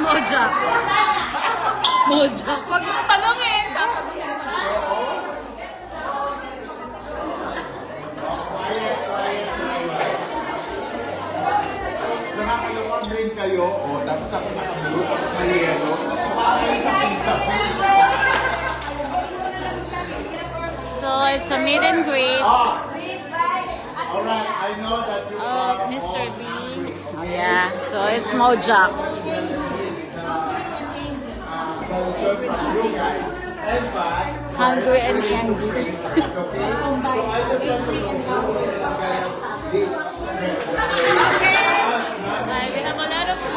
Moja. Moja. Huwag mong tanongin. Sasabihin mo. Nakakaluwag rin kayo, o tapos ako nakabulo, tapos may yelo. Kumakain sa pizza. So, it's a meet and greet. Alright, I know that you are Mr. Bean. Oh, yeah. So, it's Moja. culture from you guys. And but, Hungry and angry. okay? So I just want to know kind of deep. Hi, we have a lot of food.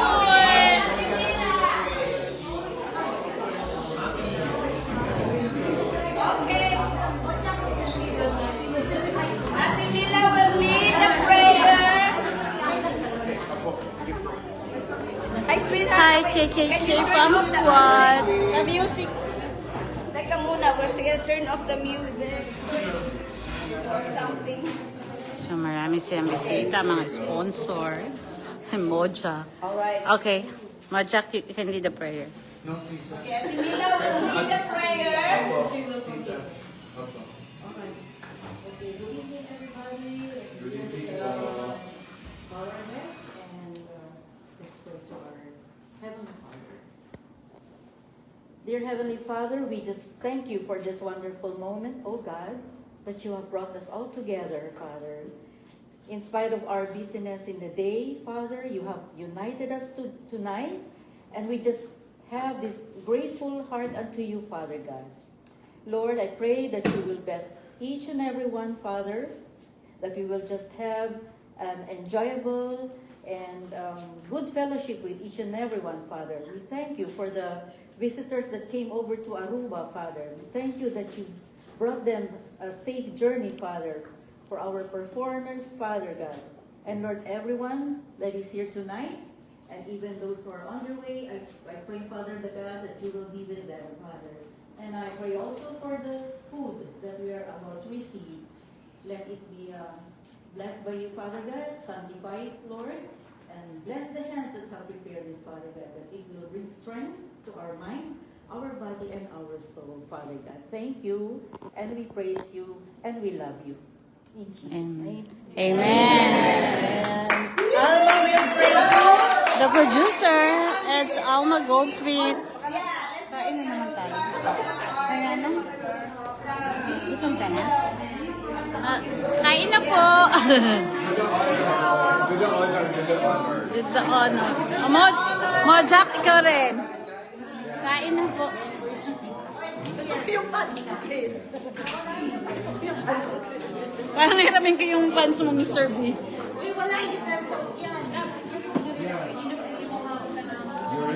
Ate Mila will lead the prayer. Hi, sweetheart. Hi, Can you KKK turn Fam off the Squad. music? The music. Teka muna, we're gonna turn off the music. Or something. So, marami silang bisita, mga sponsor. Moja. Alright. Okay. Moja, you can lead the prayer. Okay, Ate Mila will lead the prayer. Dear Heavenly Father, we just thank you for this wonderful moment, oh God, that you have brought us all together, Father. In spite of our busyness in the day, Father, you have united us tonight, and we just have this grateful heart unto you, Father God. Lord, I pray that you will bless each and every one, Father, that we will just have an enjoyable and good fellowship with each and every one, Father. We thank you for the visitors that came over to Aruba, Father. We thank you that you brought them a safe journey, Father, for our performers, Father God. And Lord, everyone that is here tonight, and even those who are on their way, I pray, Father the God, that you will be with them, Father. And I pray also for the food that we are about to receive. Let it be blessed by you, Father God. Sanctify it, Lord. And bless the hands that have prepared it, Father God, that it will bring strength to our mind, our body, and our soul, Father God. Thank you, and we praise you, and we love you. In Jesus' name. Amen. Alma will pray you. The producer, it's Alma Goldsmith. Kain na naman tayo. Kaya na? Gutom ka na? Kain na po. To the honor, to the honor. With the honor. Mojak, ikaw rin. Kain na po. Yung pants, please. Parang hiramin ko yung pants mo, Mr. B. Uy, wala utensils yan.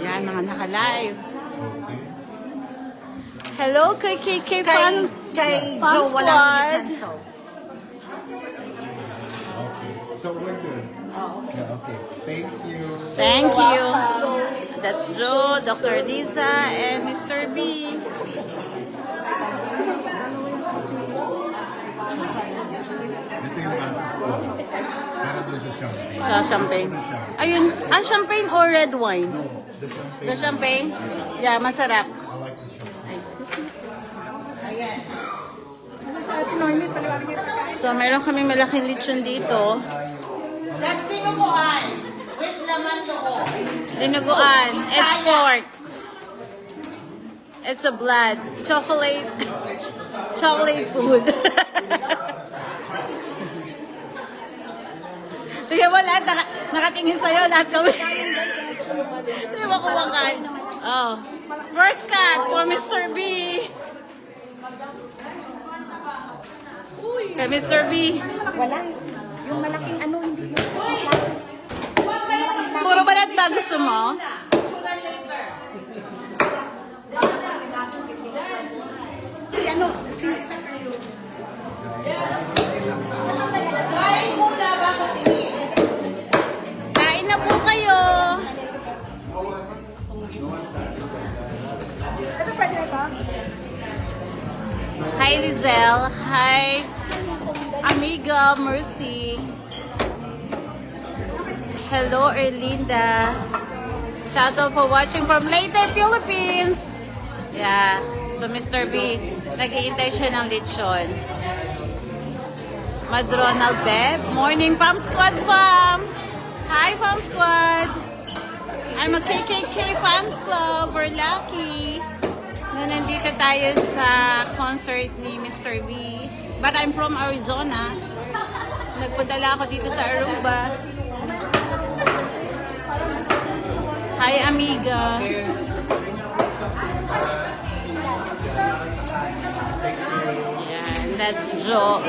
Yan, mga naka-live. Hello kay KK Fan Squad. So we're good. Yeah, okay. Thank you. Thank you. That's Joe, Dr. Liza, and Mr. B. Dito yung basa ko. Para doon sa champagne. Sa champagne. Ayun, champagne or red wine? The champagne. The champagne? Yeah, masarap. I like the champagne. Ay, excuse me. So, meron kami malaking lechon dito. Dinuguan with laman loob. Dinuguan. It's pork. It's a blood. Chocolate. Chocolate food. Tingnan mo lahat, nakatingin sa'yo, lahat kami. Hindi mo kumakain. Oh. First cut for Mr. B. Kay Mr. B. Wala. Yung malaking ano, hindi. Puro balat ba gusto mo? Si ano, si... Kain na po kayo. Ano pwede na ba? Hi, Lizelle. Hi, Amiga Mercy. Hello, Erlinda. Shout out for watching from Leyte, Philippines. Yeah. So, Mr. B, nag-iintay siya ng lechon. Madronald Beb. Morning, Fam Squad, Fam! Hi, Fam Squad! I'm a KKK Fams Club. We're lucky na nandito tayo sa concert ni Mr. B. But I'm from Arizona. Nagpadala ako dito sa Aruba. Hi, amiga. Yan, that's Joe.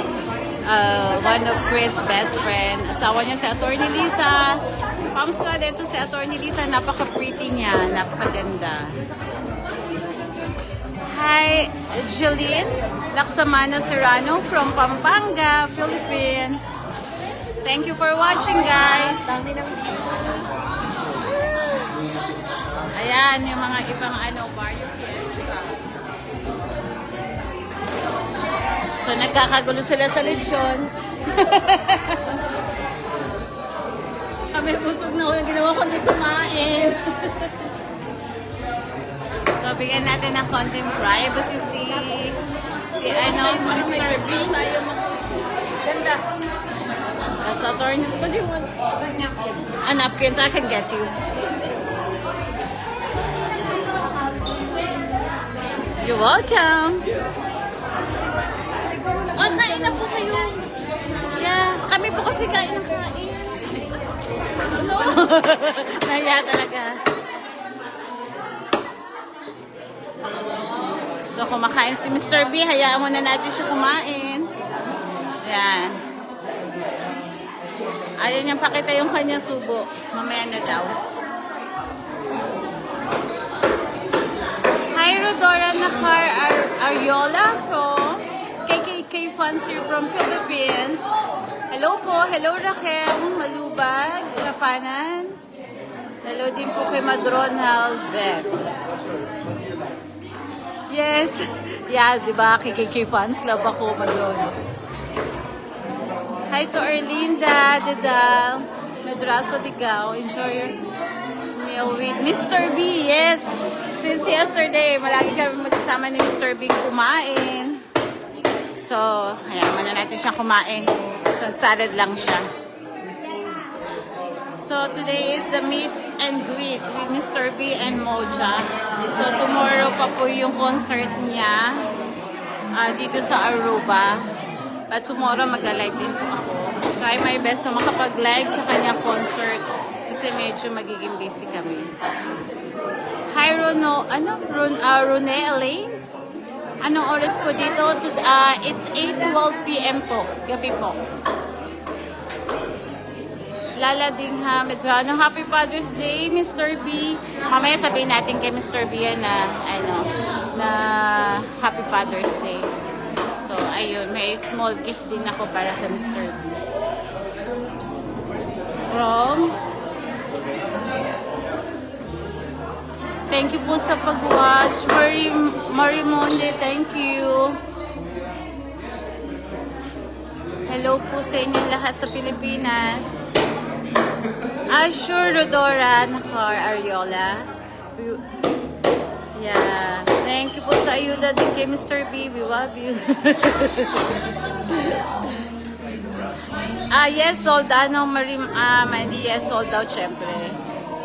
One of Chris' best friend. Asawa niya si Attorney Lisa. Fam Squad, ito si Attorney Lisa. Napaka-pretty niya. Napakaganda. Hi, Jeline Laksamana Serrano from Pampanga, Philippines. Thank you for watching, guys. Dami ng views. Ayan, yung mga ibang Barrio Fiesta. So, nagkakagulo sila sa lechon. Kami busog na ko yung ginawa ko hindi kumain. So, bigyan natin ng konting privacy si Mr. B. Ganda. That's Attorney. What do you want? A napkin, so I can get you. You're welcome. Oh, kain na po kayo. Yeah, kami po kasi kain ng kain. Ano? Naya talaga. So, kumakain si Mr. B. Hayaan muna natin siya kumain. Yan. Ayaw niyang pakita yung kanyang subo. Mamaya na daw. Hi, Rodora Nakar Ariola from KKK fans here from Philippines. Hello po. Hello, Raquel Malubag, Kapanan. Hello din po kay Madronald Beb. Yes. Yeah, di ba? KKK fans club ako, Madronald. Hi to Erlinda, Dedal, Medraso Digao. Enjoy your meal with Mr. B. Yes. Since yesterday, malagi kami magkasama ni Mr. B kumain. So, hayaan muna natin siya kumain. So, salad lang siya. So, today is the meet and greet with Mr. B and Moja. So, tomorrow pa po yung concert niya dito sa Aruba. But tomorrow, magla-live din po ako. Try my best na makapag-live sa kanyang concert kasi medyo magiging busy kami. Hi, Rone Elaine. Anong oras po dito? It's 8:12 p.m. po. Gabi po. Lala Dingha Medrano. Happy Father's Day, Mr. B. Mamaya sabihin natin kay Mr. B na Happy Father's Day. So, ayun. May small gift din ako para kay Mr. B. From thank you po sa pag-watch. Marimonde, thank you. Hello po sa inyo lahat sa Pilipinas. Sure, Rodora Nakar Ariola. Yeah. Thank you po sa ayuda din kay Mr. B. We love you. Yes, sold out. Yes, sold out syempre.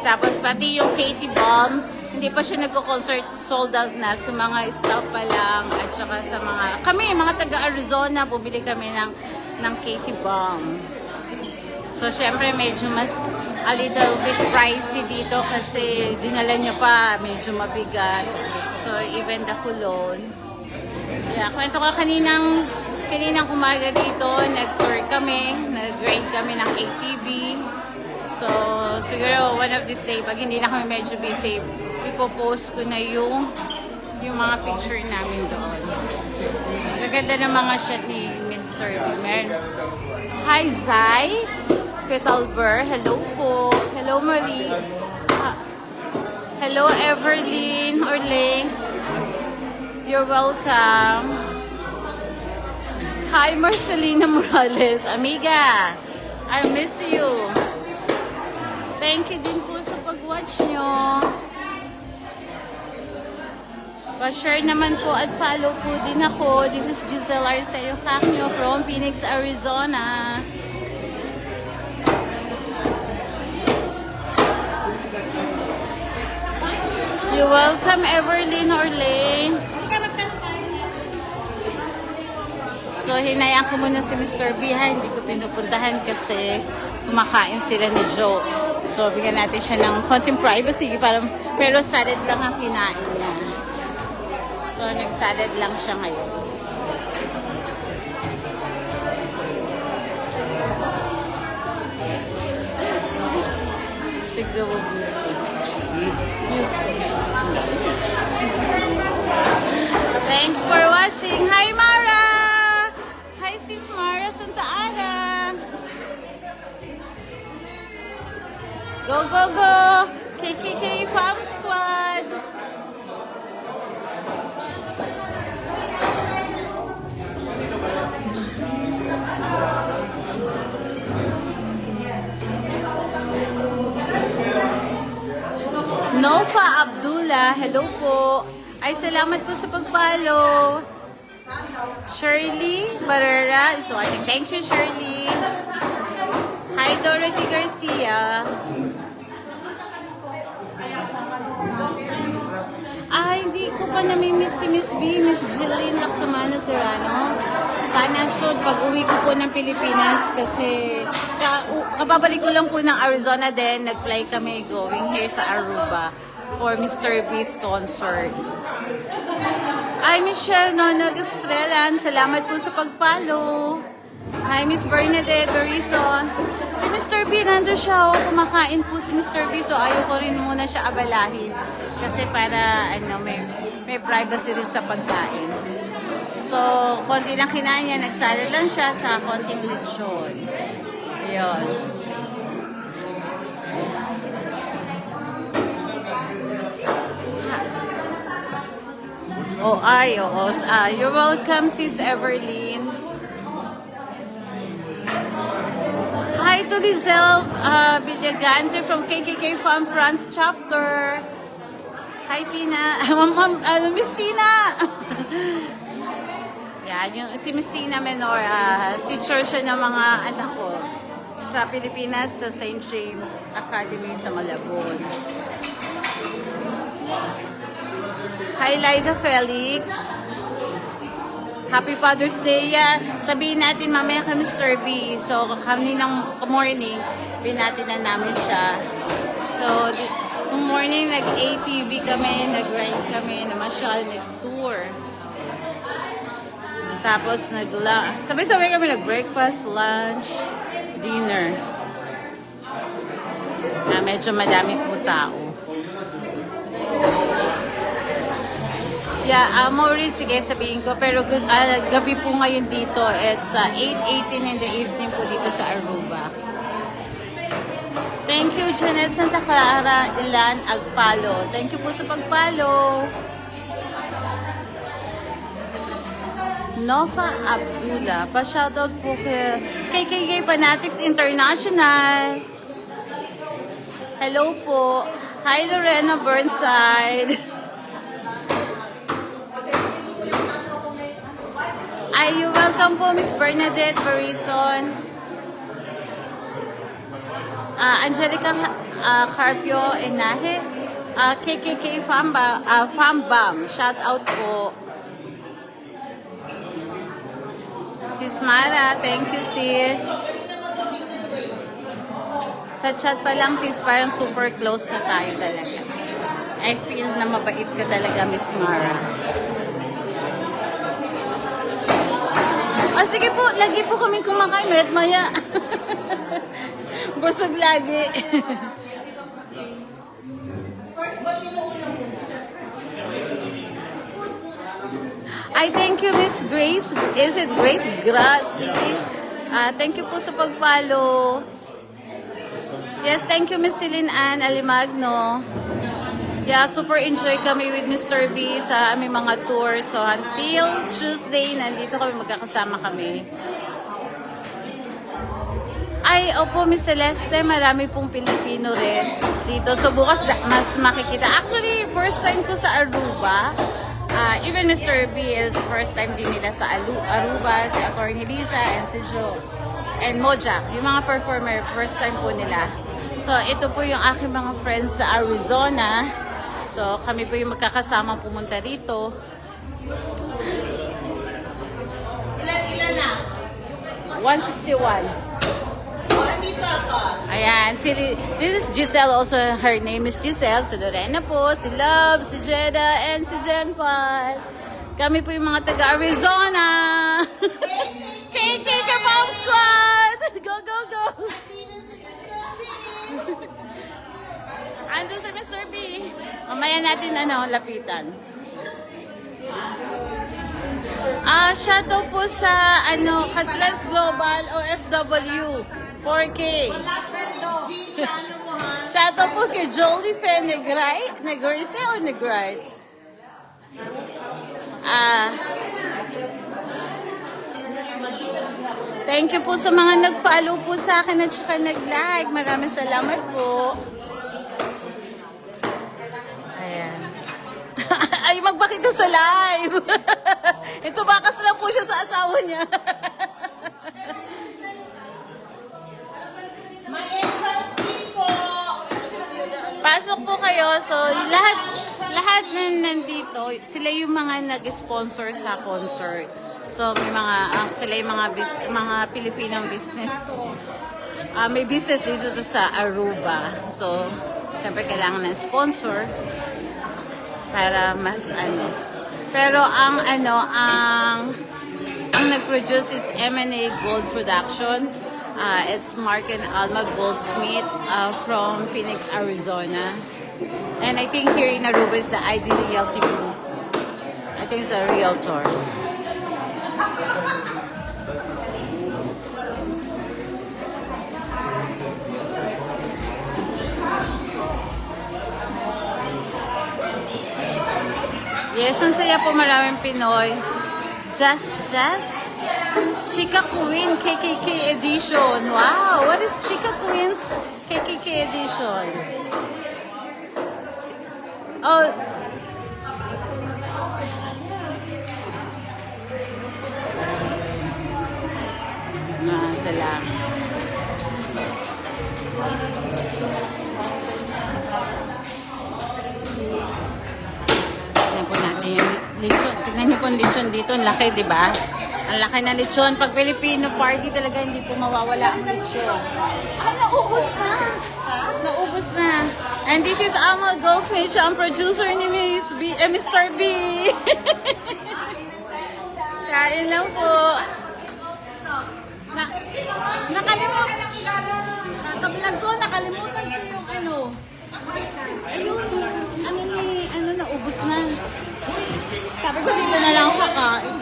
Tapos pati yung Katie Bomb, hindi pa siya nagko-concert, sold out na sa mga staff pa lang at saka sa mga taga-Arizona, bumili kami ng Katie Bomb. So, syempre, medyo mas a little bit pricey dito kasi dinala niya pa, medyo mabigat. So, even the cologne. Yeah, kwento ko kaninang umaga dito, nag-tour kami, nag-grade kami ng ATV. So, siguro one of this day, pag hindi na kami medyo busy, ipopost ko na yung mga picture namin doon. Gaganda ng mga shot ni Mr. B. Hi, Zai. Petalber. Hello po. Hello, Marie. Hello, Everlyn. Orle. You're welcome. Hi, Marcelina Morales. Amiga, I miss you. Thank you din po sa pag-watch nyo. Pa-share naman po at follow po din ako. This is Giselle Arceo Cacnio from Phoenix, Arizona. You're welcome, Everlyn Orlane. So, hinayaan ko muna si Mr. B, ha? Hindi ko pinupuntahan kasi kumakain sila ni Joe. So, bigyan natin siya ng konting privacy. Pero salad lang ang kinain niya. So, nagsalad lang siya ngayon. Tignan mo, views ko. Thank you for watching. Hi, Mara! Hi, sis Mara Santa Ana! Go, go, go! KKK Farm Squad! Nofa Abdullah, hello po. Ay, salamat po sa pag-follow. Shirley Barrera is watching. Thank you, Shirley. Hi, Dorothy Garcia. Ay, hindi ko pa namimit si Miss B, Miss Jillian Laksamana Serrano. Sana soon pag uwi ko po ng Pilipinas kasi kababalik ko lang po ng Arizona din. Nag-fly kami going here sa Aruba for Mr. B's concert. Ay, Michelle Nonog Estrelan, salamat po sa pag-follow. Hi, Miss Bernadette Barison. Si Mr. B, nandun siya. Kumakain po si Mr. B, so ayoko rin muna siya abalahin. Kasi para may privacy rin sa pagkain. So, konti lang kinain niya, nagsalad lang siya, tsaka konting lechon. Ayun. Oh, ay, oo. You're welcome, Sis Everlyn. Hi to Lizelle Villagante from KKK Farm France chapter. Hi, Tina. Miss Tina. Yan, si Miss Tina Menor, teacher siya ng mga anak ko sa Pilipinas, sa St. James Academy sa Malabon. Hi, Lyda Felix. Happy Father's Day. Sabihin natin mamaya kay Mr. B. So, kaninang morning, binati na namin siya. So, nung morning, nag-ATV kami, nag-ride kami, namasyal, nag-tour. Tapos, sabay-sabay kami nag-breakfast, lunch, dinner. Medyo madami po tao. Yeah, Maurice, sige sabihin ko. Pero gabi po ngayon dito. It's 8:18 in the evening po dito sa Aruba. Thank you, Janet Santa Clara, Ilan Agpalo. Thank you po sa pagpalo. Nofa Abdullah. Pa-shoutout po kay KKK Fanatics International. Hello po. Hi, Lorena Burnside. Ay, you welcome po, Miss Bernadette Barison. Angelica Carpio Enahe. KKK Fambam. Shout out po. Sis Mara, thank you, sis. Sa chat pa lang, sis, parang super close na tayo talaga. I feel na mabait ka talaga, Miss Mara. Sige po, lagi po kami kumakain, mayat maya. Busog lagi. I thank you, Miss Grace. Is it Grace? Gracie. Thank you po sa pag-follow. Yes, thank you, Miss Celine Ann Alimagno. Yeah, super enjoy kami with Mr. B sa aming mga tours. So, until Tuesday, nandito kami, magkakasama kami. Ay, opo, Miss Celeste, marami pong Pilipino rin dito. So, bukas mas makikita. Actually, first time ko sa Aruba. Even Mr. B is first time din nila sa Aruba, si Atty. Lisa and si Joe. And Mojack, yung mga performer, first time po nila. So, ito po yung aking mga friends sa Arizona. So, kami po yung magkakasama pumunta rito. Ilan na? 161. Nandito ako. Ayan, this is Giselle also. Her name is Giselle. Si Lorena po, si Love, si Jeda, and si Jen Paul. Kami po yung mga taga-Arizona. KK Kapam Squad! Go, go, go! Ando si Mr. B. Mamaya natin lapitan. Shoutout po sa Katrans Global OFW 4K. Shoutout po kay Jolie Fe Negrite or Negrite? Thank you po sa mga nag-follow po sa akin at saka nag-like. Maraming salamat po. Ayan. Ay, magpakita sa live. Ito bakas lang po siya sa asawa niya. May entrance fee po. Pasok po kayo. So, lahat na nandito, sila yung mga nag-sponsor sa concert. So, may sila yung mga Pilipinong business. May business dito sa Aruba. So, syempre kailangan ng sponsor para mas Pero ang nag-produce is M&A Gold Production. It's Mark and Alma Goldsmith from Phoenix, Arizona. And I think here in Aruba is the ID Realty Group. I think it's a realtor. Yes, ang saya po, maraming Pinoy. Just Chica Queen KKK edition. Wow, what is Chica Queen's KKK edition? Oh, salamat. Tingnan po natin yung lechon. Tingnan niyo po yung lechon dito. Ang laki, di ba? Ang laki na lechon. Pag Filipino party talaga, hindi po mawawala ang lechon. Naubos na. Naubos na. And this is Alma Goldsmith. Siya ang producer ni Mr. B. Kain lang po. Nakalimutan ko yung Ayun, naubos na. Sabi ko dito na lang kakain.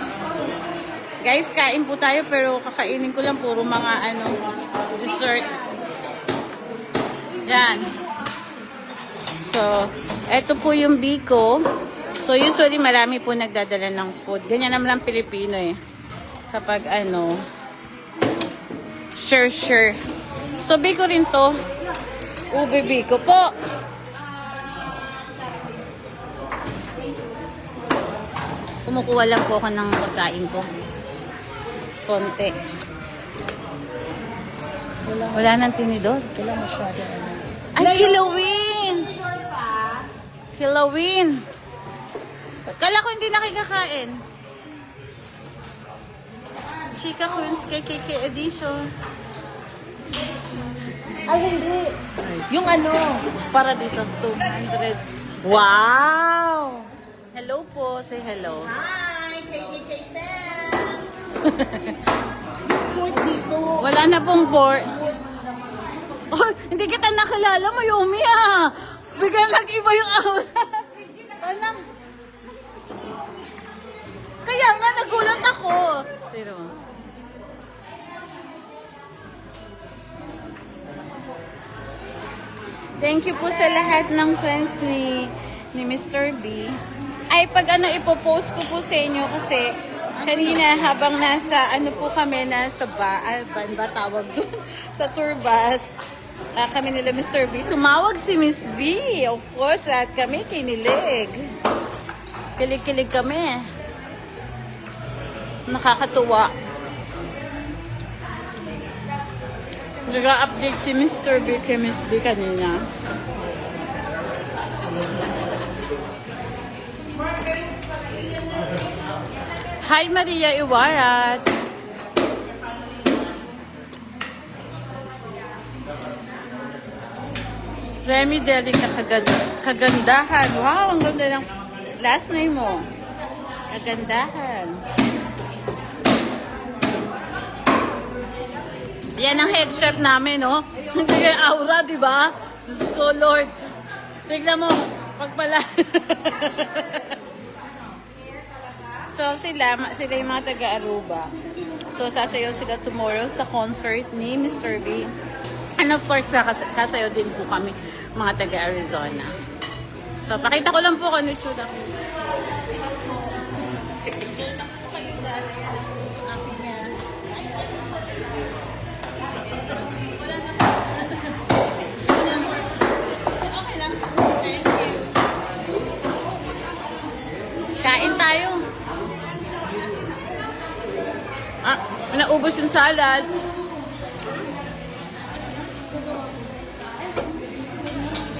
Guys, kain po tayo pero kakainin ko lang puro mga dessert. Yan. So, eto po yung biko. So, usually marami po nagdadala ng food. Ganyan naman ang Pilipino eh. Kapag share. So, biko rin to. Ube biko po. Kumukuha lang po ako ng pagkain ko. Konti. Wala nang tinidor. Wala masyado. Ay, Halloween! Halloween! Kala ko hindi nakikakain. Chica Queen's KKK edition. Ay, hindi. Yung para dito, 260. Wow! Hello po. Say hello. Hi, KKK fans. Wala na pong board. Oh, hindi kita nakilala, Mayumi ah. Bigyan nag-iba yung aura. Anam. Kaya nga, nagulat ako. Pero, thank you po sa lahat ng fans ni Mr. B. Ay, pag ipopost ko po sa inyo kasi kanina habang nasa, po kami, nasa van ba tawag doon? Sa tour bus, kami nila Mr. B. Tumawag si Miss B. Of course, lahat kami kinilig. Kilig-kilig kami. Nakakatuwa. Nag-update si Mr. B kay Miss B kanina. Hi, Maria Iwarat. Remy Deli kagandahan. Wow, ang ganda ng last name mo. Kagandahan. Yan ang head chef namin, no? Hindi yung aura, di ba? Diyos ko, Lord. Tignan mo, pagpala. So, sila yung mga taga-Aruba. So, sasayaw sila tomorrow sa concert ni Mr. B. And of course, sasayaw din po kami, mga taga-Arizona. So, pakita ko lang po kung ano yung tsura ko. Kain tayo. Naubos yung salad.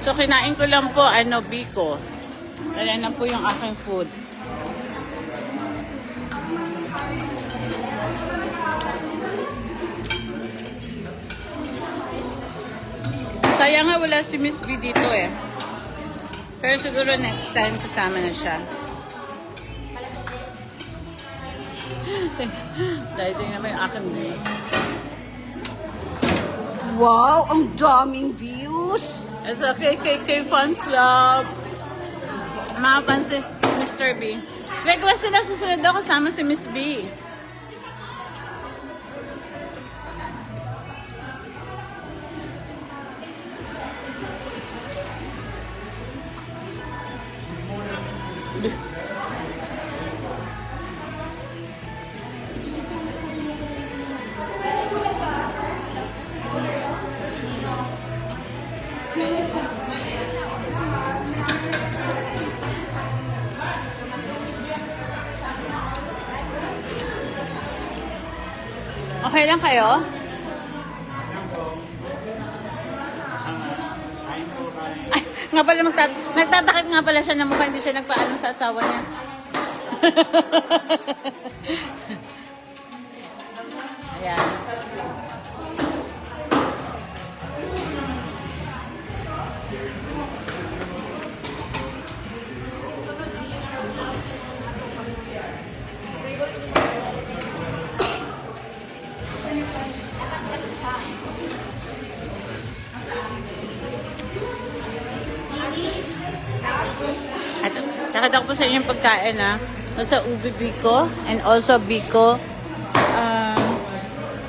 So, kinain ko lang po, biko. Kaya na po yung aking food. Sayang nga wala si Miss B dito eh. Pero siguro next time kasama na siya. Dahil tingnan mo yung aking views. Wow, ang daming views. It's a KKK Fans Club. Mga fans si Mr. B. Request sila susunod daw kasama si Miss B. Okay lang kayo? Ay, nga pala nagtatakip nga pala siya ng mukha, hindi siya nagpaalam sa asawa niya. Ayan. At nakita ko po sa inyo yung pagkain sa ubi biko and also biko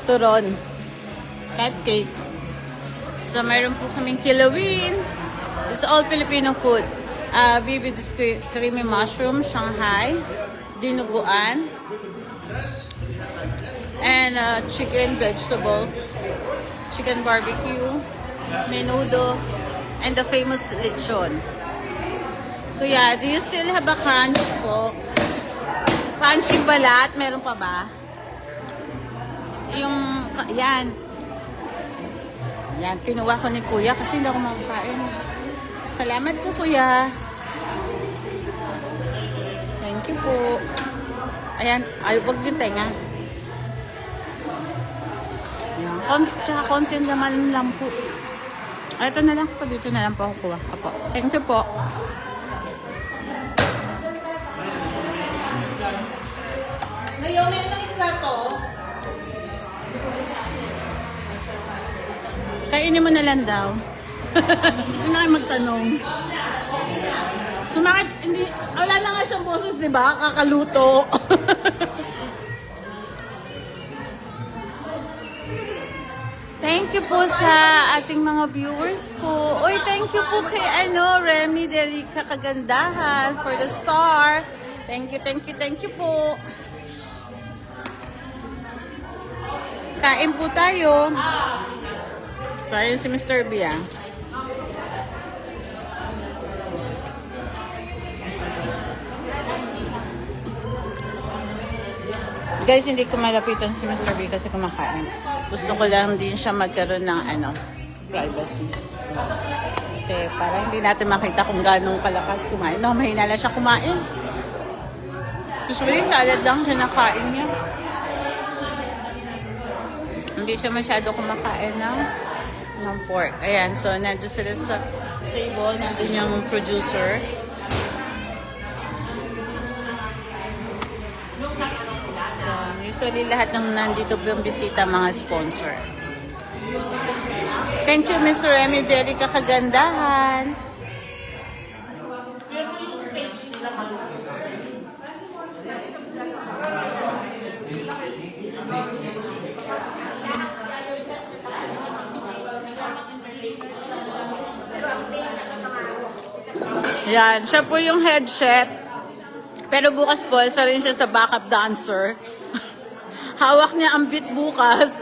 turon cupcake. So mayroon po kaming kilawin. It's all Filipino food. Bibi creamy mushroom, Shanghai, dinuguan, and chicken vegetable, chicken barbecue, menudo, and the famous lechon. Kuya, do you still have a crunch po? Crunchy balat? Meron pa ba? Yung, yan. Yan, kinuha ko ni Kuya kasi hindi ako makakain. Salamat po, Kuya. Thank you po. Ayan, wag yung tenga. Ayan, tsaka konti naman lang po. Ito na lang po, dito na lang po ako kuha. Apo. Thank you po. Naomi, ano isla to? Kainin mo na lang daw. Hindi na kayo magtanong. Sumakit, hindi, wala na nga siyang boses, di ba? Kakaluto. Thank you po sa ating mga viewers po. Uy, thank you po kay Remy Deli kagandahan for the star. Thank you po. Kain po tayo. So, ayun si Mr. B, Guys, hindi ko malapitan si Mr. B kasi kumakain. Gusto ko lang din siya magkaroon ng privacy. Kasi parang hindi natin makita kung gano'ng kalakas kumain. No, mahina lang siya kumain. Usually, salad lang kinakain niya. Hindi siya masyado kumakain ng pork. Ayan, so nandun sila sa table. Nandun yung producer. So, usually lahat ng nandito yung bisita, mga sponsor. Thank you, Mr. Remy Deli, kakagandahan. Yan, siya po yung head chef. Pero bukas po, isa rin siya sa backup dancer. Hawak niya ang beat bukas.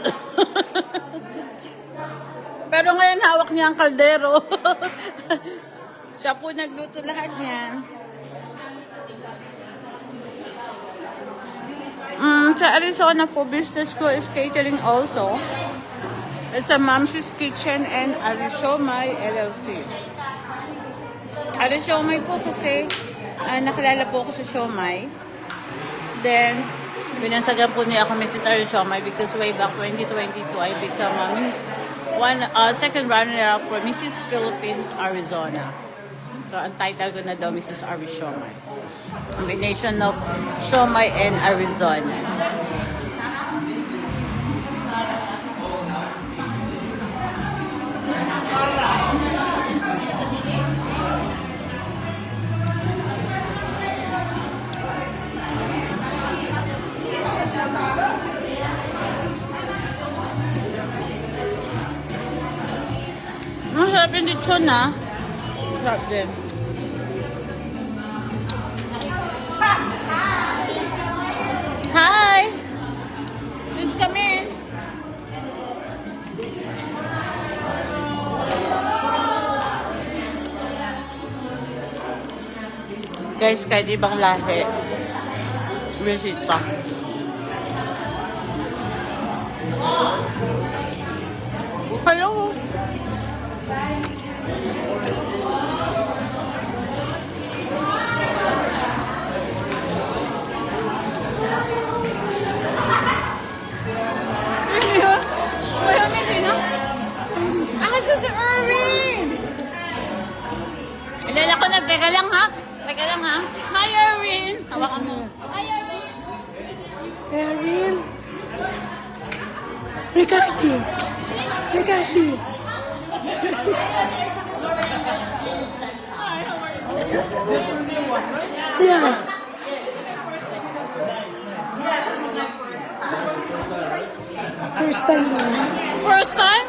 Pero ngayon hawak niya ang kaldero. Siya po nagluto lahat niyan. Sa Arizona po, business ko is catering also. It's a Mom's Kitchen and Arizomay LLC. Arizomay po kasi nakilala po ako sa Siomay. Then, binansagan po niya ako Mrs. Arizomay because way back 2022, I become second runner-up for Mrs. Philippines, Arizona. So, ang title ko na daw, Mrs. Arizomay. Combination of Siomay and Arizona. Masarap yung lechon Sarap din. Hi! Please come in. Guys, kahit ibang lahi, bisita. Hello! Si Erwin! Ilala ko na, teka lang ha. Hi Erwin! Hawakan mo. Hi Erwin! Erwin! Ricardo! Yeah. First time mo. First time?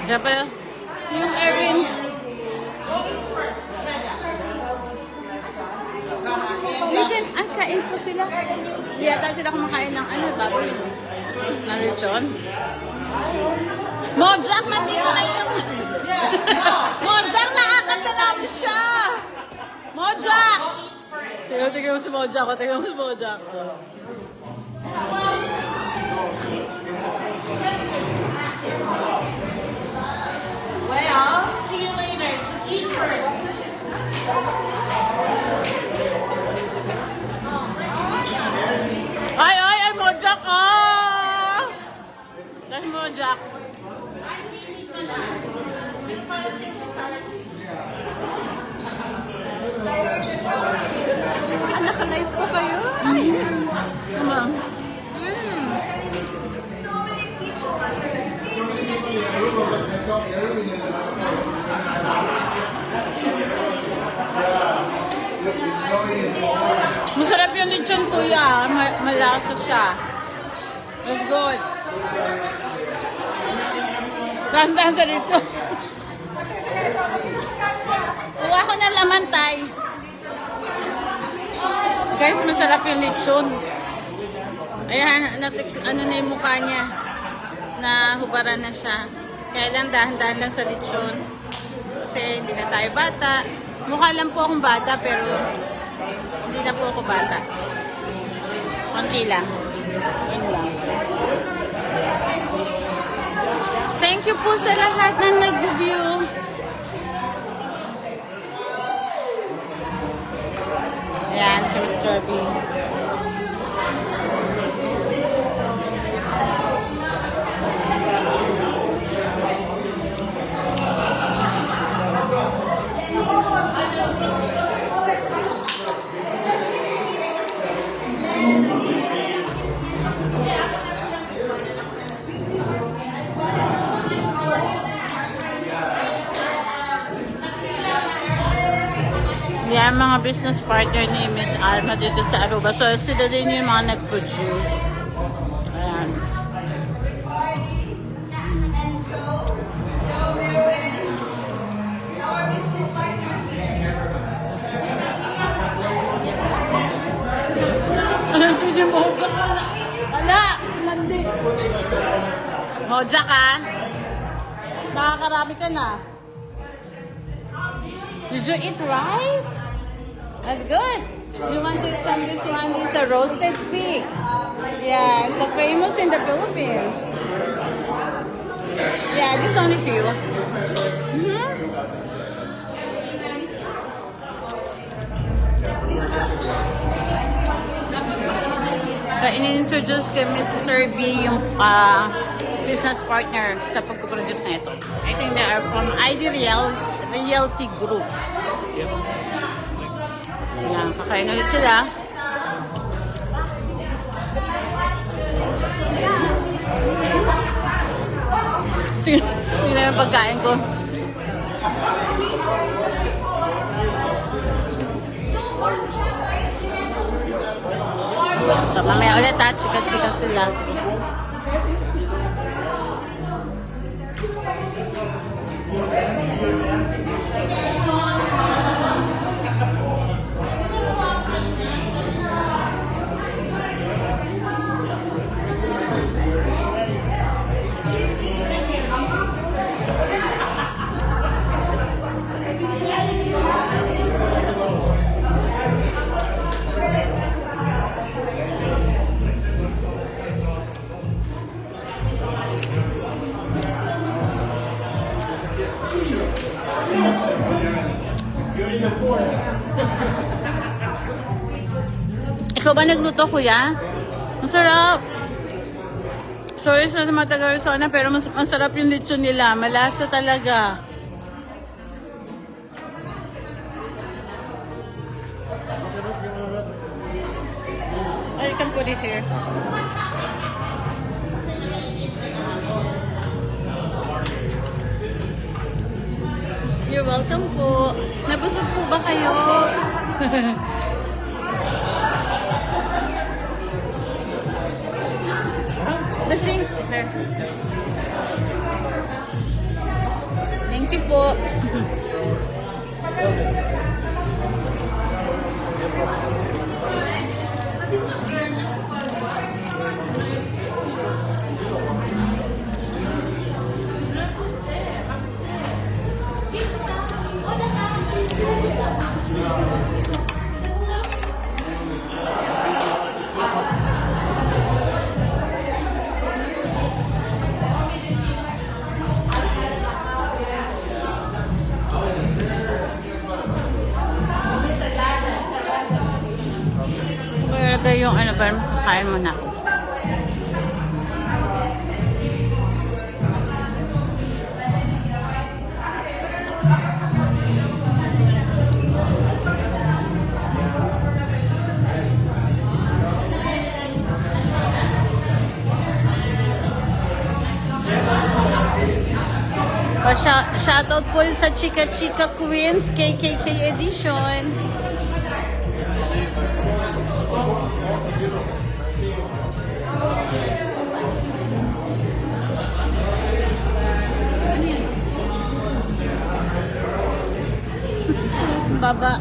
Kaya pala, yung Erwin. Kain po sila. Yata sila kumakain ng baboy. Na lechon. Mojak, nandito na yung... Mojak, naakat na namin siya! Mojak! Tingnan mo si Mojak. Tingnan mo si Mojak. Well, see you later. Just eat first. Ay, Mojak! Dahil Mojak. Naka-live pa kayo? Come on. Masarap yung lechon, kuya. Malasa siya. It's good. Dahan-dahan ka dito. Kuha ko ng laman, tay. Guys, masarap yung lechon. Ayan, ano na yung mukha niya. Nahubaran na siya. Kaya lang, dahan-dahan lang sa lechon. Kasi hindi na tayo bata. Mukha lang po akong bata, pero hindi na po ako bata. Konti lang. Yun lang. Thank you po sa lahat na nag-view. Ayan, si Mr. B. Yan, mga business partner ni Miss Alma dito sa Aruba. So, sila din yung mga nag-produce. Ayan. Alam ko yung mahugak. Wala! Mandi. Moja ka? Makakarami ka na. Did you eat rice? That's good. Do you want to some this one? It's a roasted pig. Yeah, it's a famous in the Philippines. Yeah, this only few. So, in-introduce kay Mr. B yung business partner sa pagpuproduce na ito. I think they are from ID Realty Group. Yan, kakain ulit sila. Tingnan yung pagkain ko. So, mamaya ulit chika-chika sila. Ikaw ba nagluto, kuya? Masarap. Sorry sa mga taga-Arizona, pero masarap yung lechon nila. Malasa talaga. I can put it here. You're welcome po. Nabusog po ba kayo? The sink. There. Thank you po. Ito yung ano ba, kakain mo na. Shoutout po sa Chika Chika Queens KKK Edition. Baba.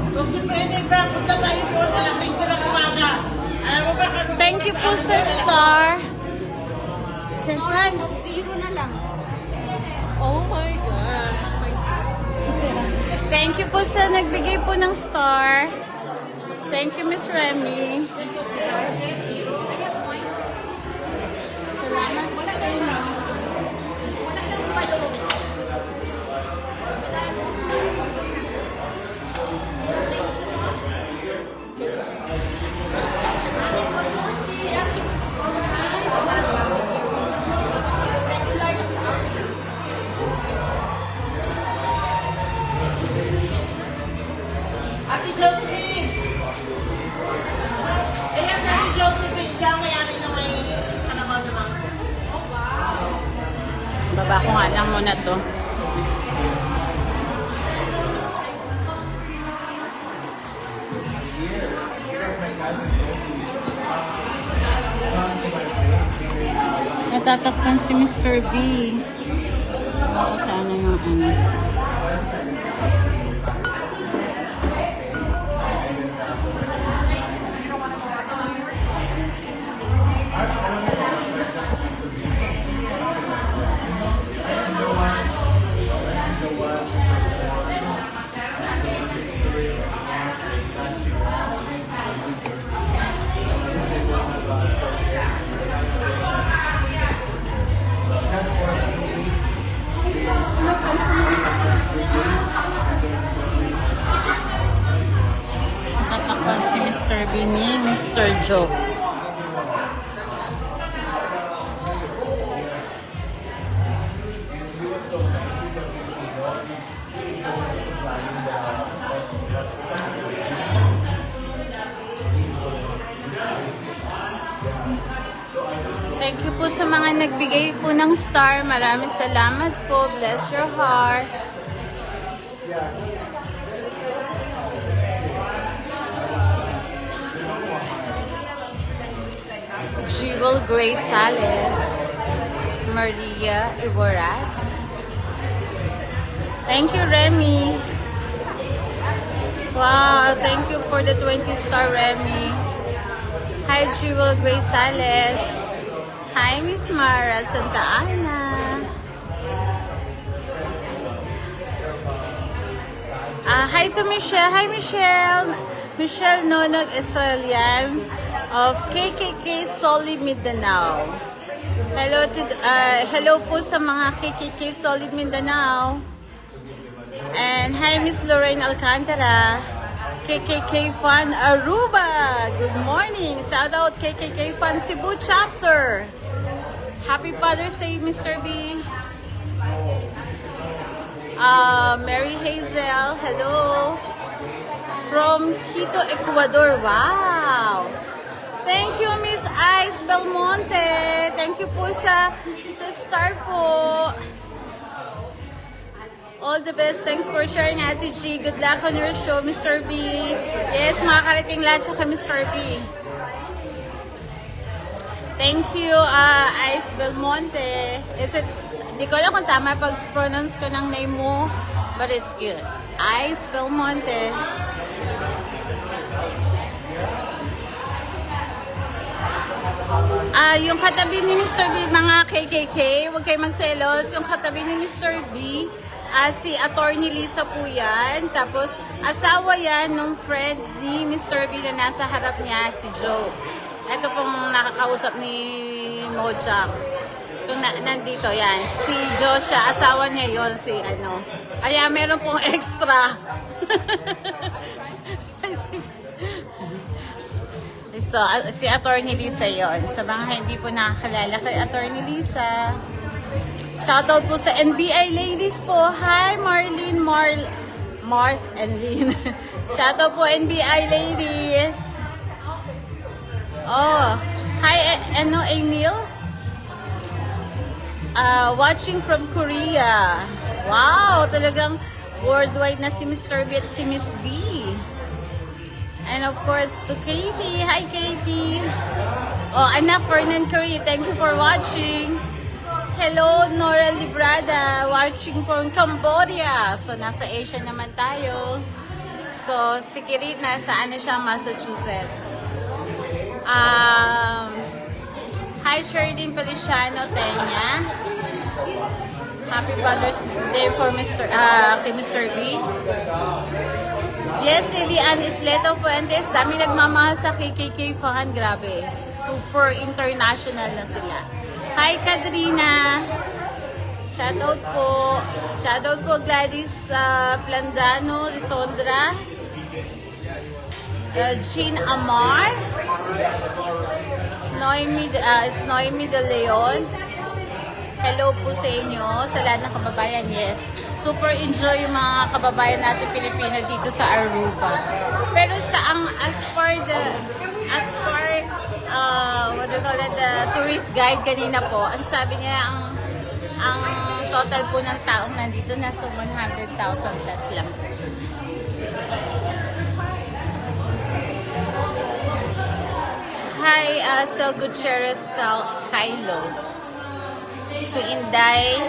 Kung si Prene ba, punta tayo po, malasing ko na umaga. Alam mo ba, Thank you po sa star. Sentran. Zero na lang. Oh my gosh. Thank you po sa nagbigay po ng star. Thank you, Miss Remy. Salamat po sa inyo. Ate Josephine! Ayan, Ate Josephine, siya ang mayari na may kanakaw naman. Baba ko nga lang muna to. Natatakpan si Mr. B. Ako sana yung ano. Tatakpan si Mr. B ni Mr. Joe. Thank you po sa mga nagbigay po ng star. Maraming salamat po. Bless your heart. Jewel Grace Sales, Maria Ivorat. Thank you, Remy. Wow, thank you for the 20-star, Remy. Hi, Jewel Grace Sales. Hi, Miss Mara Santa Ana. Hi to Michelle. Hi, Michelle. Michelle Nonog Israelian of KKK Solid Mindanao. Hello po sa mga KKK Solid Mindanao. And hi, Miss Lorraine Alcantara. KKK Fan Aruba. Good morning. Shout out KKK Fan Cebu Chapter. Happy Father's Day, Mr. B. Mary Hazel. Hello. From Quito, Ecuador. Wow. Thank you, Miss Ice Belmonte. Thank you po sa star po. All the best. Thanks for sharing, Ate G. Good luck on your show, Mr. B. Yes, mga karating lahat siya kay Mr. B. Thank you, Ice Belmonte. Di ko alam kung tama pag-pronounce ko ng name mo, but it's good. Ice Belmonte. Yung katabi ni Mr. B, mga KKK, huwag kayo magselos. Yung katabi ni Mr. B, si Attorney Lisa po yan. Tapos, asawa yan nung friend ni Mr. B na nasa harap niya, si Joe. Ito pong nakakausap ni Mojak. Itong nandito, yan. Si Joe siya, asawa niya yon si ano. Kaya meron pong extra. So, si Attorney Lisa yon. Sa mga hindi po nakakalala kay Attorney Lisa. Shoutout po sa NBI ladies po. Hi, Marlene, Mar and Lynn. Shoutout po NBI ladies. Oh, hi, Neil. Watching from Korea. Wow, talagang worldwide na si Mr. B at si Miss B. And of course, to Katie. Hi, Katie. Oh, Anak Fernan Curry. Thank you for watching. Hello, Nora Librada. Watching from Cambodia. So, nasa Asia naman tayo. So, si Kirit nasa ano siya, Massachusetts. Hi, Sherlyn Feliciano Tenya. Happy Father's Day for kay Mr. B. Yes, Lilian Isleto Fuentes. Dami nagmamahal sa KKK fan. Grabe. Super international na sila. Hi, Kadrina. Shoutout po. Shoutout po Gladys Plandano, Lisondra. Jean Amar. Noemi De Leon. Hello po sa inyo, sa lahat ng kababayan. Yes, super enjoy yung mga kababayan natin Pilipino dito sa Aruba. Pero as per what do you call it, the tourist guide kanina po, ang sabi niya, ang total po ng taong nandito nasa 100,000 plus lang. Hi, so Gutierrez Kylo. To Inday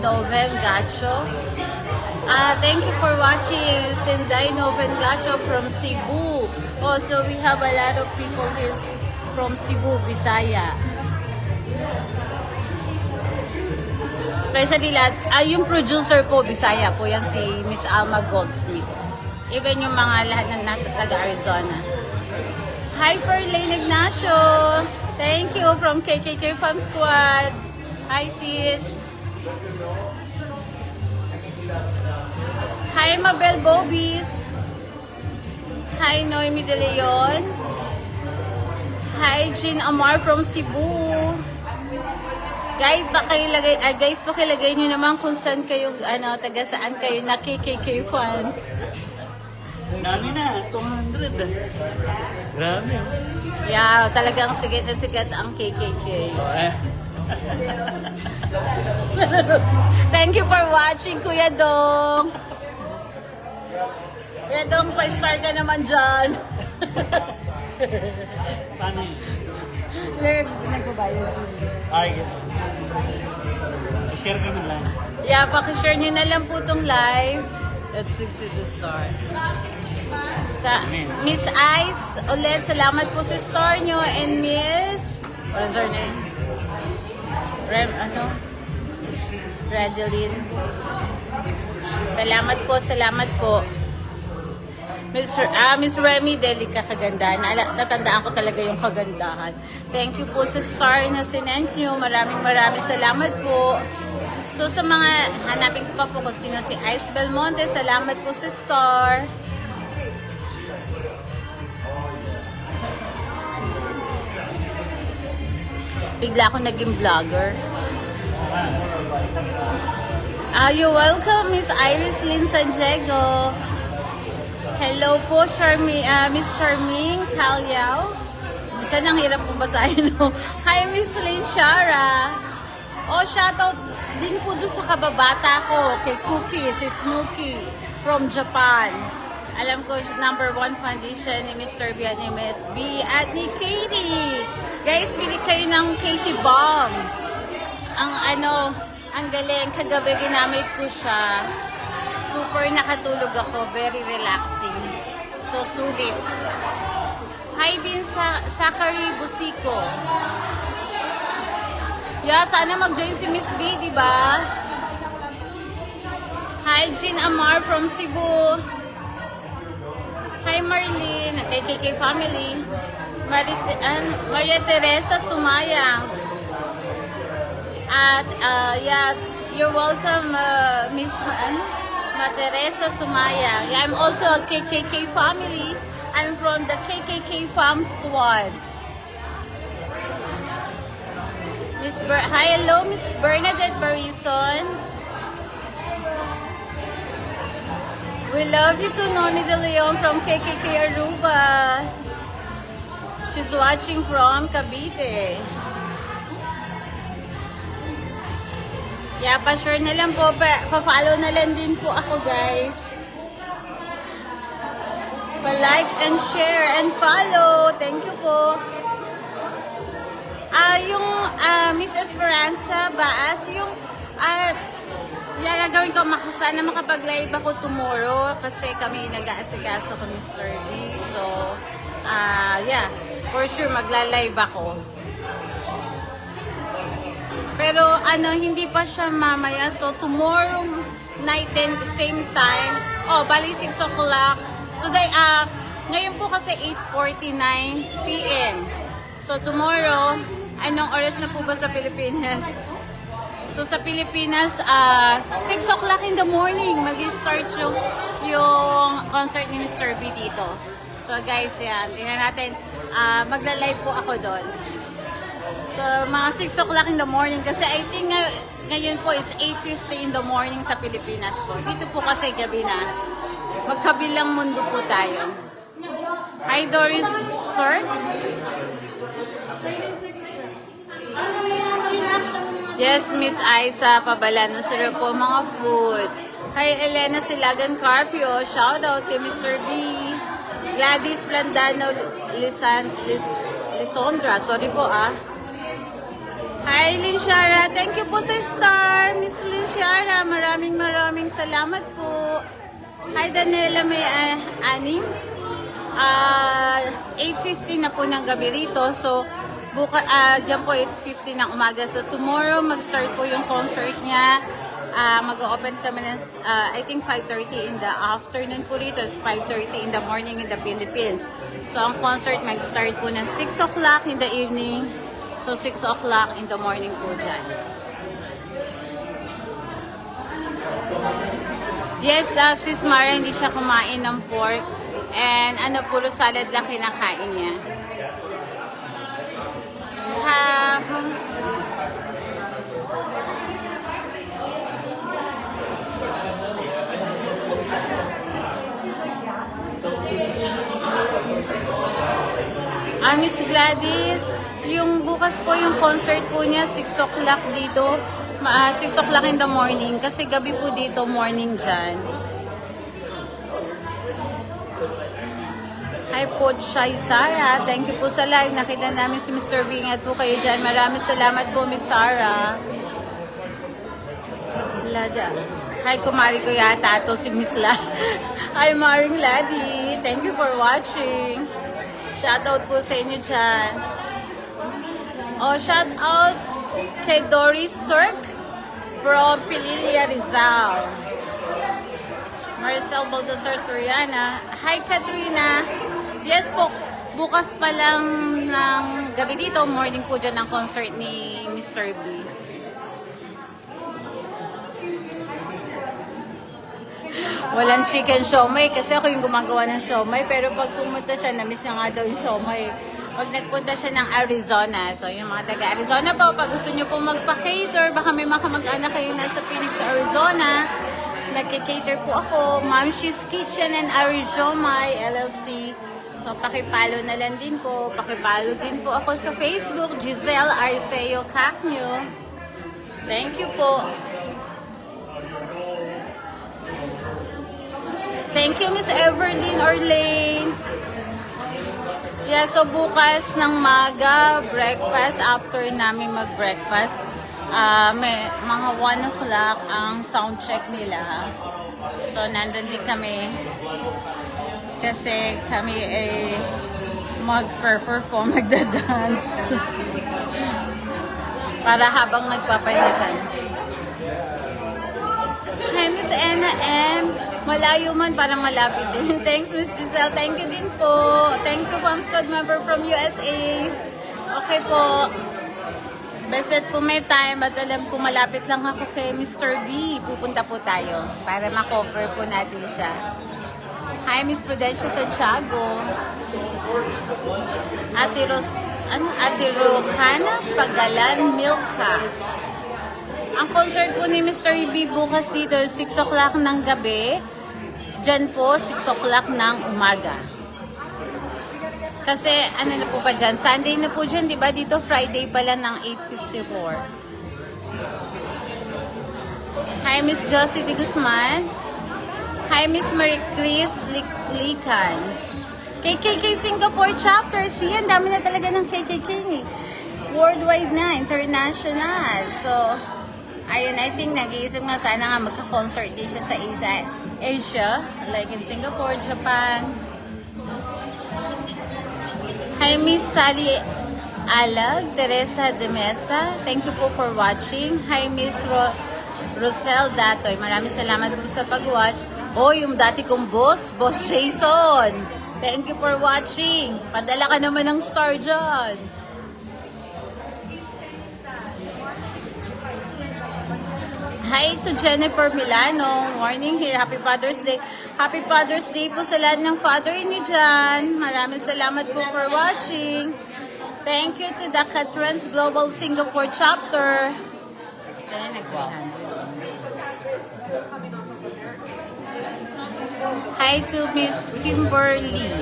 Noven Gacho. Thank you for watching. It's Inday Noven Gacho from Cebu. Also, we have a lot of people here from Cebu, Bisaya. Especially yung producer po, Bisaya po, yan si Miss Alma Goldsmith. Even yung mga lahat na nasa taga-Arizona. Hi, Ferlane Ignacio. Thank you from KKK Farm Squad. Hi, sis. Hi, Mabel Bobis. Hi, Noemi De Leon. Hi, Jean Amar from Cebu. Guys, pakilagay nyo naman kung saan kayo, taga saan kayo na KKK fan. Dami na, 200. Grabe. Yeah, talagang sigat na sigat ang KKK. Thank you for watching, Kuya Dong. Kuya Dong, pa-star ka naman dyan. Paano yun? Nagbabayad yun. Ay, i-share ka man lang. Yeah, pakishare nyo na lang po itong live. Let's 62 star. Sa Miss Ice, ulit, salamat po sa store nyo. And Miss, what is her name? Redeline. Salamat po. Miss Remy Delica, kagandahan. Natandaan ko talaga yung kagandahan. Thank you po sa star na sinend nyo. Maraming salamat po. So sa mga, hanapin ko pa po kung sino si Ice Belmonte. Salamat po sa star. Bigla ako naging vlogger. You're welcome, Miss Iris Lynn San Diego. Hello po, Miss Charming Calyao. Minsan ang hirap po basahin, no? Hi, Miss Lynn Shara. Shoutout din po doon sa kababata ko, kay Cookie, si Snooki from Japan. Alam ko, #1 foundation ni Mr. B at ni Miss B at ni Katie. Guys, bili kayo ng Katie Bomb. Ang galing. Kagabi ginamit ko siya. Super nakatulog ako. Very relaxing. So, sulit. Hi, Bin Sakari Busiko. Yeah, sana mag-join si Miss B, di ba? Hi, Jean Amar from Cebu. Hi, Marlene, KKK family. Maria Teresa Sumayang. At, yeah, you're welcome, Miss Teresa Sumayang. Yeah, I'm also a KKK family. I'm from the KKK Farm Squad. Hello, Miss Bernadette Barison. We love you too, Noemi De Leon from KKK Aruba. She's watching from Cavite. Yeah, pa-share na lang po. Pa-follow na lang din po ako, guys. Pa-like and share and follow. Thank you po. Yung Miss Esperanza Baas, yung gagawin ko, sana makapag-live ako tomorrow kasi kami nag-aasikaso ko Mr. B. So, for sure magla-live ako. Pero hindi pa siya mamaya. So, tomorrow night din, same time. Bali 6 o'clock. Today, ngayon po kasi 8:49 p.m. So, tomorrow, anong oras na po ba sa Pilipinas? So, sa Pilipinas, 6 o'clock in the morning, mag-start yung concert ni Mr. B dito. So, guys, yan. Tingnan natin. Magla-live po ako doon. So, mga 6 o'clock in the morning. Kasi I think ngayon po is 8:50 in the morning sa Pilipinas po. Dito po kasi gabi na. Magkabilang mundo po tayo. Hi, Doris Sork. Yes, Miss Aiza Pabalano, sir po mga food. Hi, Elena Silagan Carpio. Shout out kay Mr. B. Gladys Blandano Lisondra. Sorry po Hi, Linshara. Thank you po sa star. Miss Linshara, maraming salamat po. Hi, Danela May Anim. 8:50 na po ng gabi rito. So, dyan po 8:50 ng umaga. So, tomorrow mag-start po yung concert niya. Mag-open kami ng, I think 5:30 in the afternoon po rito. It's 5:30 in the morning in the Philippines. So, ang concert mag-start po ng 6 o'clock in the evening. So, 6 o'clock in the morning po dyan. Yes, Sis Mara, hindi siya kumain ng pork. And puro salad lang kinakain niya. Miss Gladys, yung bukas po yung concert po niya, 6 o'clock dito. 6 o'clock in the morning. Kasi gabi po dito, morning dyan. Hi po, Shai Sara. Thank you po sa live. Nakita namin si Mr. B. Ingat po kayo dyan. Maraming salamat po, Miss Sara. Lada. Hi, kumari ko yata ito si Miss La. Hi, Maring Ladi. Thank you for watching. Shoutout po sa inyo dyan. Shoutout kay Doris Sork from Pililia, Rizal. Maricel Baltasar Soriana. Hi, Katrina. Yes po, bukas pa lang ng gabi dito, morning po dyan ang concert ni Mr. B. Walang chicken siomay kasi ako yung gumagawa ng siomay, pero pag pumunta siya, na-miss niya nga daw yung siomay. Pag nagpunta siya ng Arizona, so yung mga taga-Arizona po, pag gusto nyo po magpa-cater, baka may mga kamag-anak kayo nasa Phoenix, Arizona, nagka-cater po ako, Ma'am She's Kitchen and Arizona LLC. So, pakipalo na lang din po. Pakipalo din po ako sa Facebook, Giselle Arceo Cacnio. Thank you po. Thank you, Miss Everlyn Orlane. Yeah, so bukas ng maga, breakfast, after namin mag-breakfast, may mga 1 o'clock ang sound check nila. So, nandun din kami kasi kami ay mag-perform, magda-dance para habang nagpapahingasan. Hi, Miss Anna M. Malayo man, parang malapit din. Thanks, Miss Giselle. Thank you din po. Thank you, Farm Squad member from USA. Okay po. Basta po may time at alam ko malapit lang ako kay Mr. B. Pupunta po tayo para ma-cover po natin siya. Hi, Miss Prudencia Santiago. Ate Rojana Pagalan Milka. Ang concert po ni Mr. B bukas dito 6 o'clock ng gabi. Diyan po 6 o'clock ng umaga. Kasi ano na po pa dyan? Sunday na po dyan, di ba? Dito Friday pala ng 8:54. Hi, Miss Josie de Guzman. Hi, Miss Marie Chris Lican. KKK Singapore chapter. See, ang dami na talaga ng KKK. Worldwide na, international. So, Ayun, I think nag-iisip nga sana nga magka-concert din siya sa Asia, like in Singapore, Japan. Hi, Miss Sally Alag, Teresa de Mesa. Thank you po for watching. Hi, Miss Rosel Datoy. Maraming salamat po sa pag-watch. Oh, yung dati kong boss, Boss Jason. Thank you for watching. Padala ka naman ng star dyan. Hi to Jennifer Milano. Morning here. Happy Father's Day. Happy Father's Day po sa lahat ng father niyo dyan. Maraming salamat po for watching. Thank you to the Catrans Global Singapore Chapter. Kaya Hi to Miss Kimberly.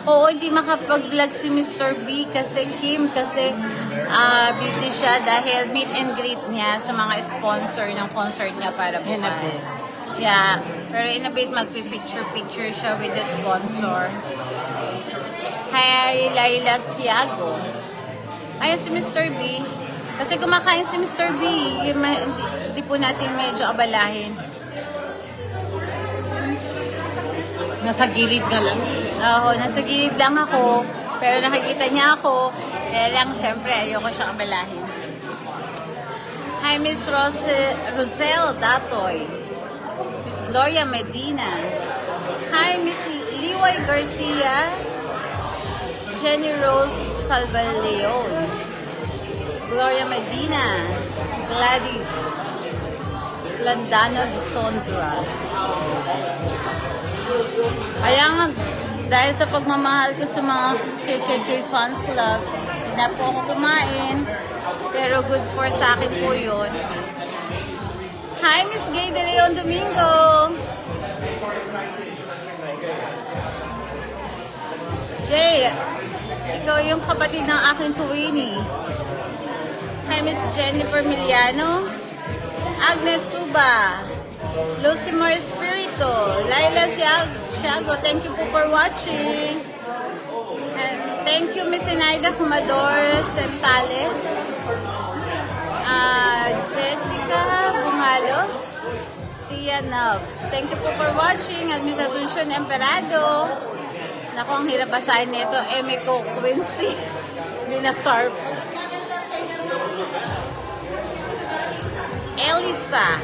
Oo, hindi makapag-vlog si Mr. B kasi busy siya dahil meet and greet niya sa mga sponsor ng concert niya para bukas. Yeah, pero in a bit magpipicture-picture siya with the sponsor. Hi, Laila Siago. Ayun si Mr. B. Kasi kumakain si Mr. B, hindi po natin medyo abalahin. Nasa gilid ka lang. Oo, nasa gilid lang ako. Pero nakikita niya ako. Kaya lang, syempre, ayoko siyang abalahin. Hi, Miss Rosel Datoy. Miss Gloria Medina. Hi, Miss Liway Garcia. Jenny Rose Salvaleon. Gloria Medina. Gladys Landano Lisondra. Kaya nga, dahil sa pagmamahal ko sa mga KKK Fans Club, hindi na po ako kumain. Pero good for sa akin po yun. Hi, Miss Gay De Leon Domingo! Gay, ikaw yung kapatid ng aking tuwini. Hi, Miss Jennifer Miliano. Agnes Suba. Lucimar Espirito. Laila Siago, thank you po for watching. And thank you, Miss Inaida Comador Centales. Jessica Bungalos. Sia Nubs. Thank you po for watching. At Miss Asuncion Emperado. Naku, ang hirap basahin nito. Emiko Quincy. Binasarp. Elisa.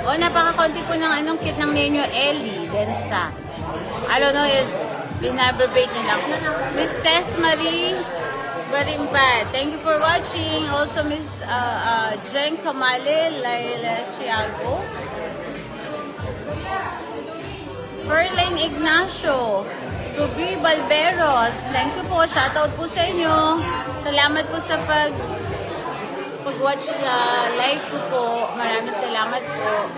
O, napaka-konti po ng anong kit ng name nyo, Ellie, Densa. I don't know, is binabrevate nyo lang. Miss Tess Marie Barimba, thank you for watching. Also, Miss Jen Kamale, Laila Siago. Ferlane Ignacio, Ruby Balberos, thank you po. Shoutout po sa inyo. Salamat po sa pag-watch sa live ko po. Maraming salamat po.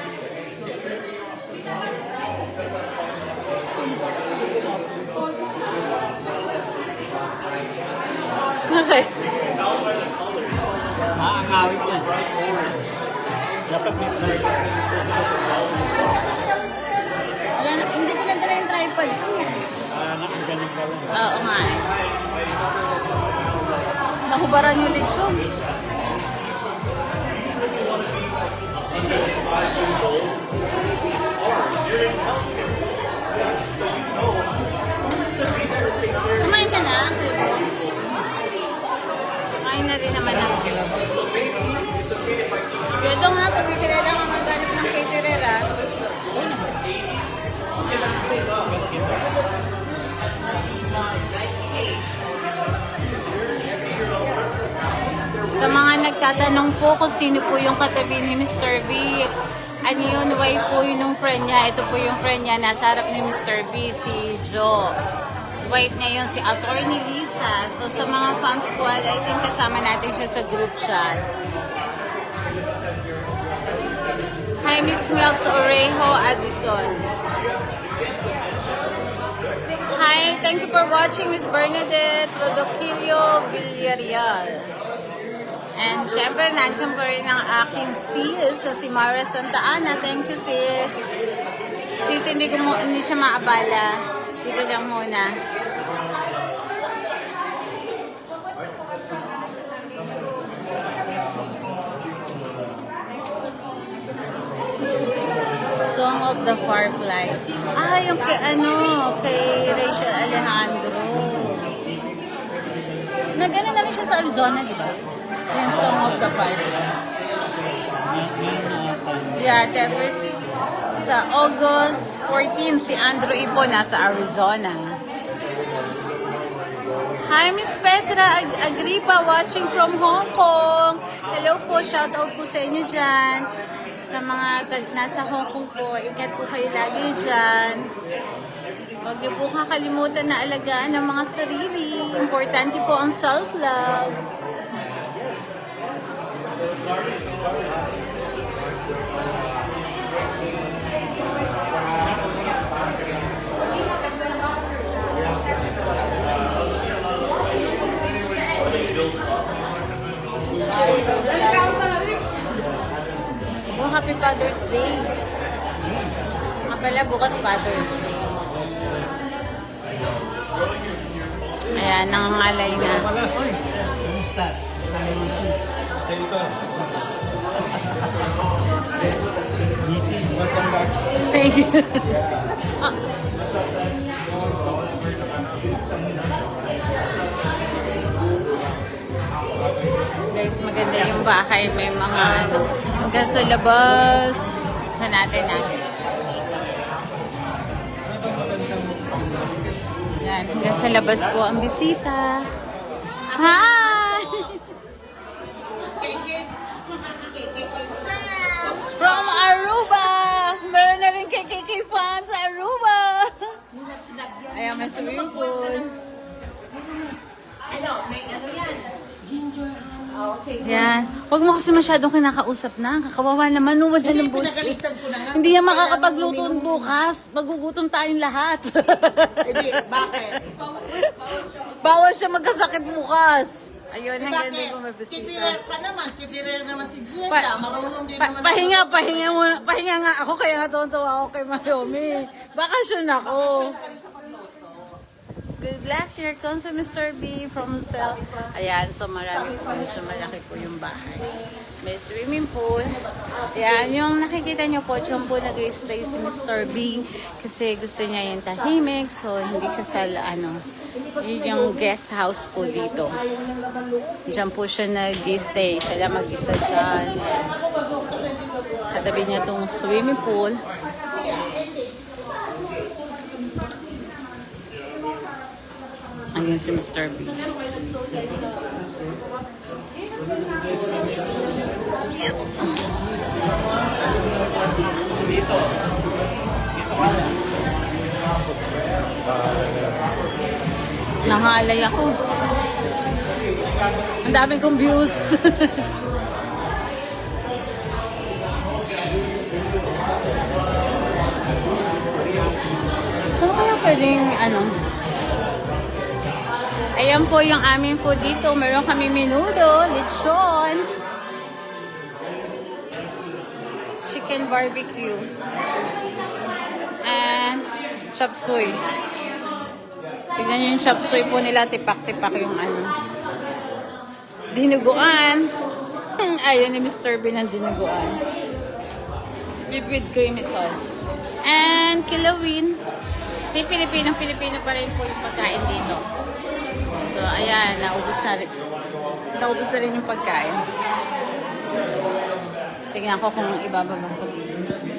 Okay. Maangawit yan. Dapat may Wala na, hindi ko nadala yung tripod. ang galing ka lang. Oo nga eh. Nakubaran yung lechon. Kumain ka na? Kumain na rin naman ako. Ito nga, pagkikilala ka maghanap ng caterer ah. Sa mga nagtatanong po kung sino po yung katabi ni Mr. B, ano yun, why po yun yung friend niya? Ito po yung friend niya, nasa harap ni Mr. B, si Joe. Wife niya yun, si Attorney Lisa. So sa mga fam squad, I think kasama natin siya sa group chat. Hi, Miss Melks Orejo Addison. Hi, thank you for watching, Miss Bernadette Rodoquillo Villarreal. And syempre, nandiyan pa rin ang aking sis, si Mara Santa Ana. Thank you, sis. Sis, hindi siya maabala. Dito lang muna. of the Fireflies. Ah, yung kay kay Rachel Alejandro. Nag-ano na rin siya sa Arizona, di ba? Yung Song of the Fireflies. Yeah, tapos sa August 14, si Andrew Ipo nasa Arizona. Hi, Miss Petra Agripa, watching from Hong Kong. Hello po, shout out po sa inyo dyan. Sa mga nasa Hong Kong po, ingat po kayo lagi dyan. Huwag niyo po kakalimutan na alagaan ang mga sarili. Importante po ang self-love. Oh, happy Father's Day. Nga pala, bukas Father's Day. Ayan, nangangalay na. Kumusta? Busy. Thank you. Guys, maganda yung bahay. May mga hanggang sa labas. Sa natin. Yan, hanggang sa labas po ang bisita. Hi! From Aruba! Meron na rin KKK fans sa Aruba! Ayan, may swimming pool. May ano yan? Yan. Huwag mo kasi masyadong kinakausap na. Kakawawa naman, wala ng bullshit. Pinagalitan ko na nga. Hindi yan makakapagluto bukas. Magugutom tayong lahat. Bakit? Bawal siya magkasakit bukas. Ayun, hanggang Bakit? din po may bisita. Kitirer ka naman. Kitirer naman si Gienda. Pa- Marunong din naman. Pahinga nga ako, kaya nga tuwan-tuwa ako kay Mayomi. Bakasyon ako. Good luck. Here comes Mr. B from Cell. Ayan, so marami po. So malaki po yung bahay. May swimming pool. Ayan, yung nakikita nyo po, dyan po nag-stay si Mr. B. Kasi gusto niya yung tahimik. So hindi siya sa yun yung guest house po dito. Diyan po siya nag-stay. Siya lang mag-isa dyan. Katabi niya itong swimming pool. Ayun si Mr. B. Nangalay ako. Ang dami kong views. Saan kaya pwedeng Ayan po yung aming food dito. Meron kami menudo, lechon, chicken barbecue, and chop suey. Tignan nyo yung chop suey po nila. Tipak-tipak yung dinuguan. Ayaw ni Mr. B ng dinuguan. With creamy sauce. And kilawin. Kasi Pilipino pa rin po yung pagkain dito. So, ayan, naubos na rin yung pagkain. Tingnan ko kung ibababa ko dito.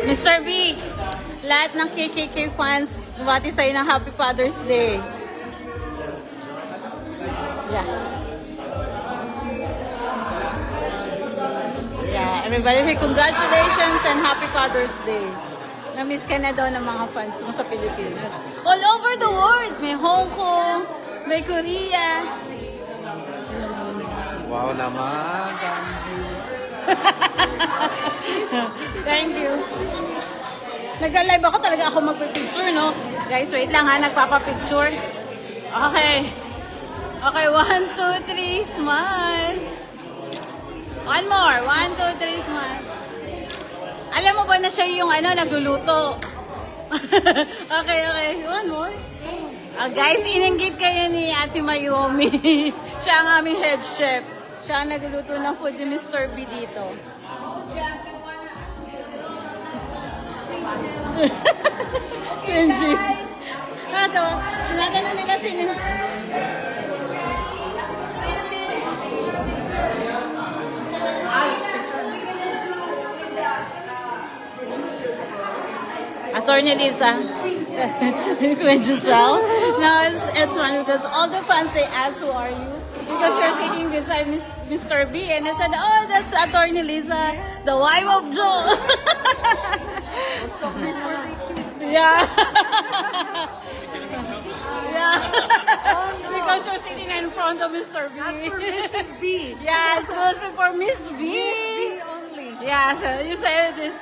Mr. B, lahat ng KKK fans, bumati sa'yo ng Happy Father's Day. Yeah. Yeah, everybody say congratulations and happy Father's Day. Na-miss ka na daw ng mga fans mo sa Pilipinas. All over the world. May Hong Kong, may Korea. Wow naman. Thank you. Nag-live ako talaga ako magpipicture, no? Guys, wait lang ha, nagpapapicture. Okay. Okay, 1, 2, 3, smile. One more. 1, 2, 3, smile. Alam mo ba na siya yung nagluluto? Okay, okay. One more. Guys, ininggit kayo ni Ate Mayumi. Siya ang aming head chef. Siya ang nagluluto ng food ni Mr. B dito. Kenji. Ito, tinatanong nila sino. Attorney Lisa. Queen Giselle. No, it's funny because all the fans, they ask, who are you? Because you're sitting beside Mr. B. And I said, oh, that's Attorney Lisa, the wife of Joe. Yeah. Yeah. Because you're sitting in front of Mr. B. As for Mrs. B. Yeah, exclusive for Miss B. B only. Yeah, so you said it.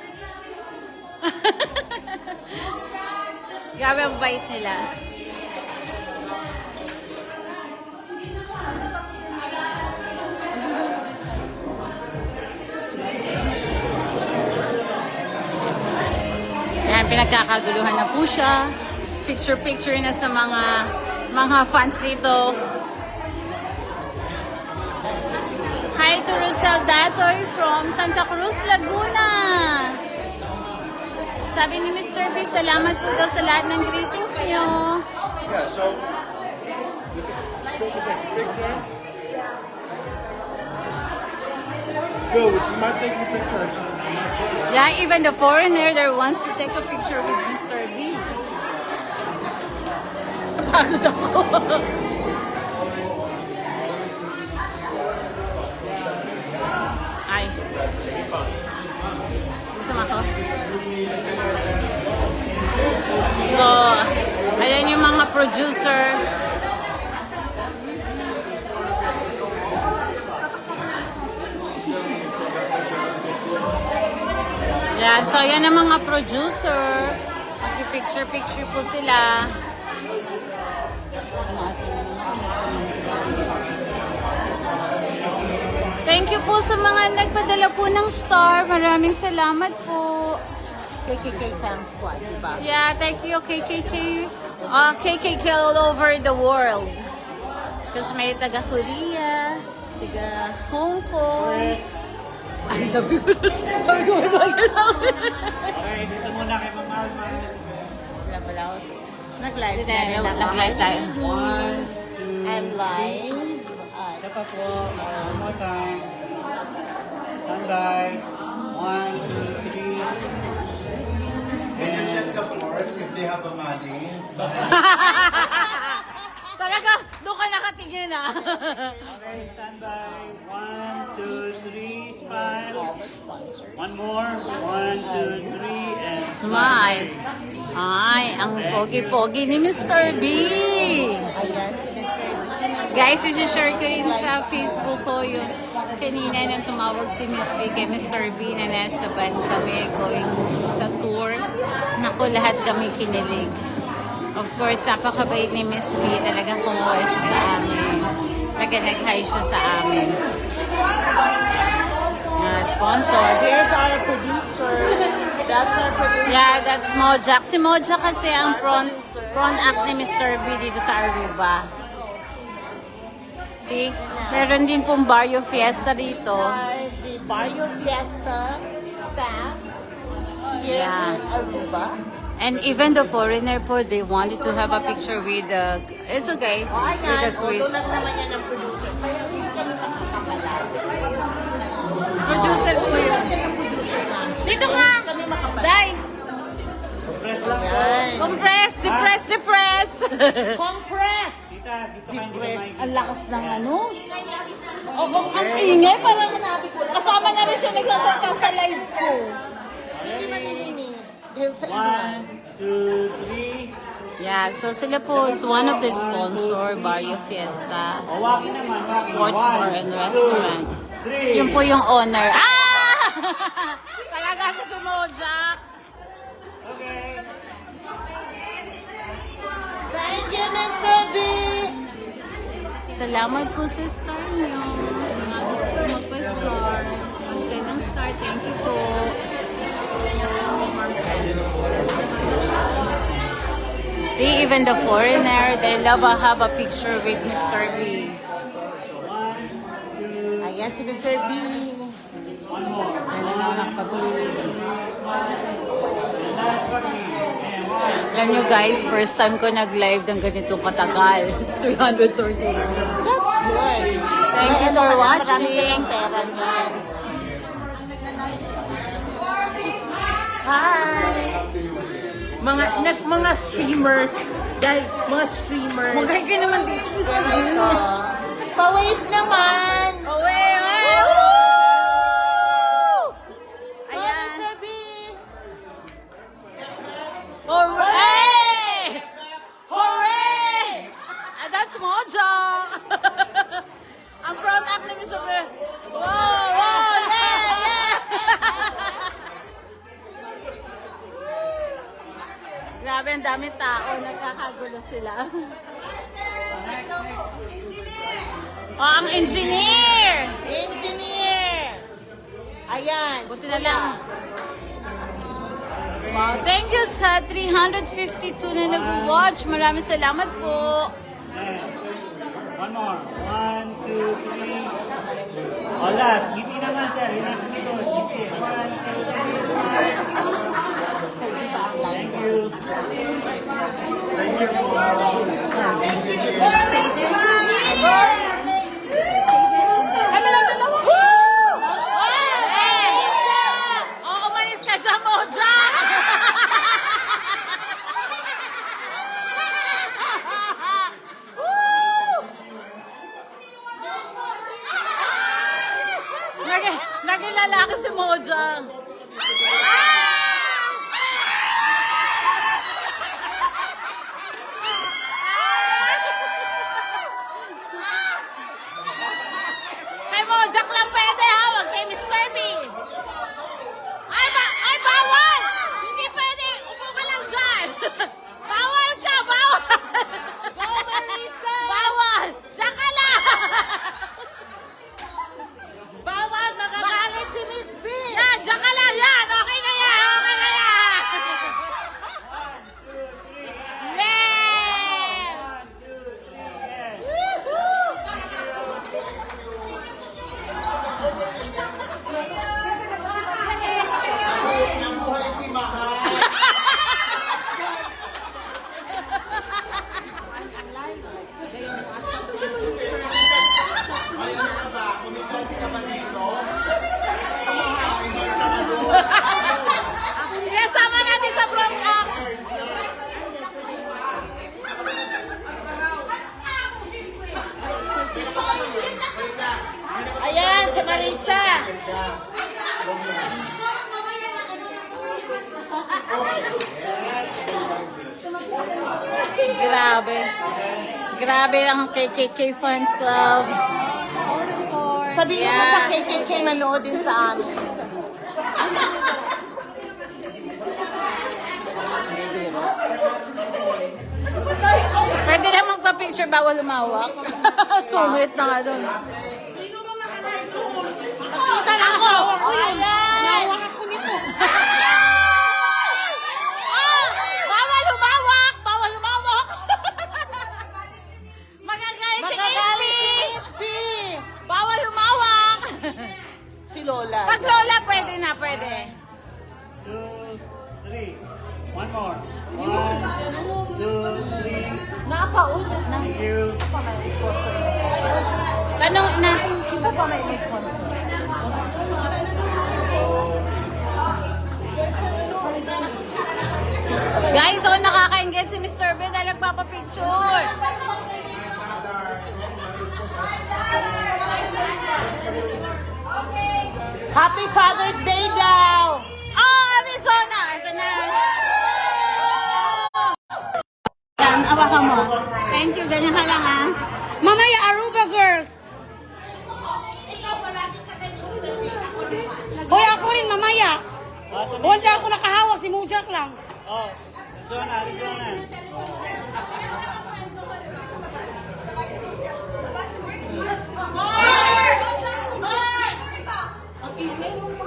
Grabe ang bait nila. Ayan, pinagkakaguluhan na po siya. Picture-picture na sa mga fans dito. Hi to Rosel Datoy from Santa Cruz, Laguna. Sabi ni Mr. B, salamat po daw sa lahat ng greetings niyo. Yeah, so Phil, would you mind taking a picture? Yeah, even the foreigner there wants to take a picture with Mr. B. Pagod ako. Ay. Gusto mo ako? So, ayan yung mga producer. Yan. So, ayan ang mga producer. Mag-picture-picture po sila. Thank you po sa mga nagpadala po ng star. Maraming salamat po. KKK Fam Squad, diba? Yeah, thank you, KKK. KKK all over the world. Kasi may taga-Korea, taga-Hong Kong. Ay, sabi ko Okay, dito muna kay Mama. Wala pala ako. Nag-live na Hindi, rin ako. nag-live tayo. 1, 2, I'm live. Isa pa po. One more time. Stand by. 1, 2, 3. Can you check the floors if they have a money? Talaga, doon ka nakatingin ah. Okay, stand by. 1, 2, 3. Smile. One more. 1, 2, 3. And Smile. Ay, ang pogi-pogi ni Mr. B. Ayan, si Mr. Guys, isi-share ko rin sa Facebook ko yun. Kanina nang tumawag si Miss B kay Mr. B na nasa van kami going sa tour. Naku, lahat kami kinilig. Of course, napakabait ni Miss B. Talagang kumuha siya sa amin. Nag-hi siya sa amin. Sponsor. Here's our producer. That's our producer. Yeah, that's Mojack. Si Mojack kasi ang front act ni Mr. B dito sa Aruba. See? Meron din pong Barrio Fiesta dito. The Barrio Fiesta staff here Yeah. in Aruba. And even the foreigner po, they wanted to have a picture with the... It's okay. O With the ayan, quiz. tulad naman yan ng producer. Kaya hindi kami makakapalas. Producer po yun. Dito ka! Day! Ayan. Compress! Depress! Depress! Compress! Tita, dito kayo Depress. may Ang lakas ng ano. Oo, ang ingay. Parang kasama na rin siya nagsasasaw sa live ko. Hindi manininig. Dahil sa ingay. 1, 2, 3. Yeah, so sila po is one of the sponsor, Barrio Fiesta, Hawakin naman. Sports Bar and Restaurant. 3. Yun po yung owner. Ah! Talaga si Mojak. Okay. Thank you, Mr. B. Salamat po sa star niyo. Sa mga gusto ko magpa-star. Mag-send ng star. Thank you po. See, even the foreigner, they love to have a picture with Mr. B. Ayan si Mr. B. Yan na Alam nyo guys, first time ko nag-live ng ganitong katagal. It's 330. That's good. Thank you for watching. Marami ka ng pera niyan. Hi! Mga streamers. Guys, mga streamers. Magay ka naman dito sa Pa-wave naman! Ayan. Mr. B. Hooray! Hooray! Ah, that's Mojo! I'm from Activism of the... Wow! Wow! Yeah! Yeah! Grabe, ang dami tao. Nagkakagulo sila. Oh, ang engineer! Engineer! Ayan. Buti na lang. Wow, thank you sa 352 na nag-watch. Maraming salamat po. One more. 1, 2, 3. Oh, last. Ngiti naman, sir. Yung nasa dito. Ngiti. 1, 2, 3. Thank you. Kami lang dalawa. Woo! Hey! Oo, umalis ka dyan, Moja! Naging lalaki si Mojang. Kay Mojang lang pwede ha, wag kay Mr. B. Ay, bawal! Hindi pwede, upo ka lang dyan. Bawal ka, bawal! Bawal, Marisa! Bawal! Diyan ka lang! Bawal, magagalit si Miss B! Yan, diyan ka lang yan! Okay na yan! Okay na yan! Yeah! 1, 2, 3. Yes. Woohoo! Nabuhay si Mahal. Ayun ka ba? Kumikante ka ba dito? Yes, sama natin sa prom up! Ayan, si Marisa. Grabe. Grabe ang KKK Fans Club. Sabihin mo Yeah. sa KKK manood din sa amin. Pwede lang magpa-picture, bawal lumawak. Sungit na nga doon. Nakita na ako. Nawak ako nito. Bawal lumawak! Bawal lumawak! Magagalit si Magagalit si Miss Miss B! B. Bawal lumawak! Si Lola. Pag Lola, pwede na, pwede. 2, 3. One more. 1, 2, 3. Nakapaulit na. Thank you. Tanong na. Isa pa may sponsor. Guys, nakaka-engage si Mr. B dahil nagpapapicture. Happy Father's Day daw! Oh, Arizona! Ito na. Yan, awakan mo. Thank you, ganyan ka lang ha. Mamaya, Aruba girls. Hoy, ako rin mamaya. Wala ako nakahawak, si Mujak lang. Oh, Arizona, Arizona.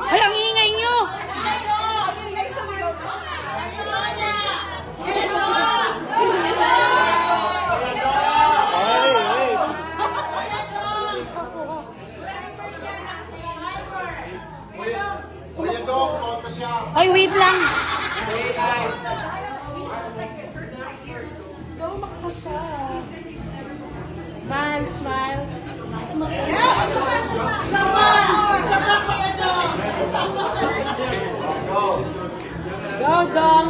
Ay, ang ingay nyo. Kuya Dong, photo siya. Ay, wait lang. Smile, smile. Go, Dong.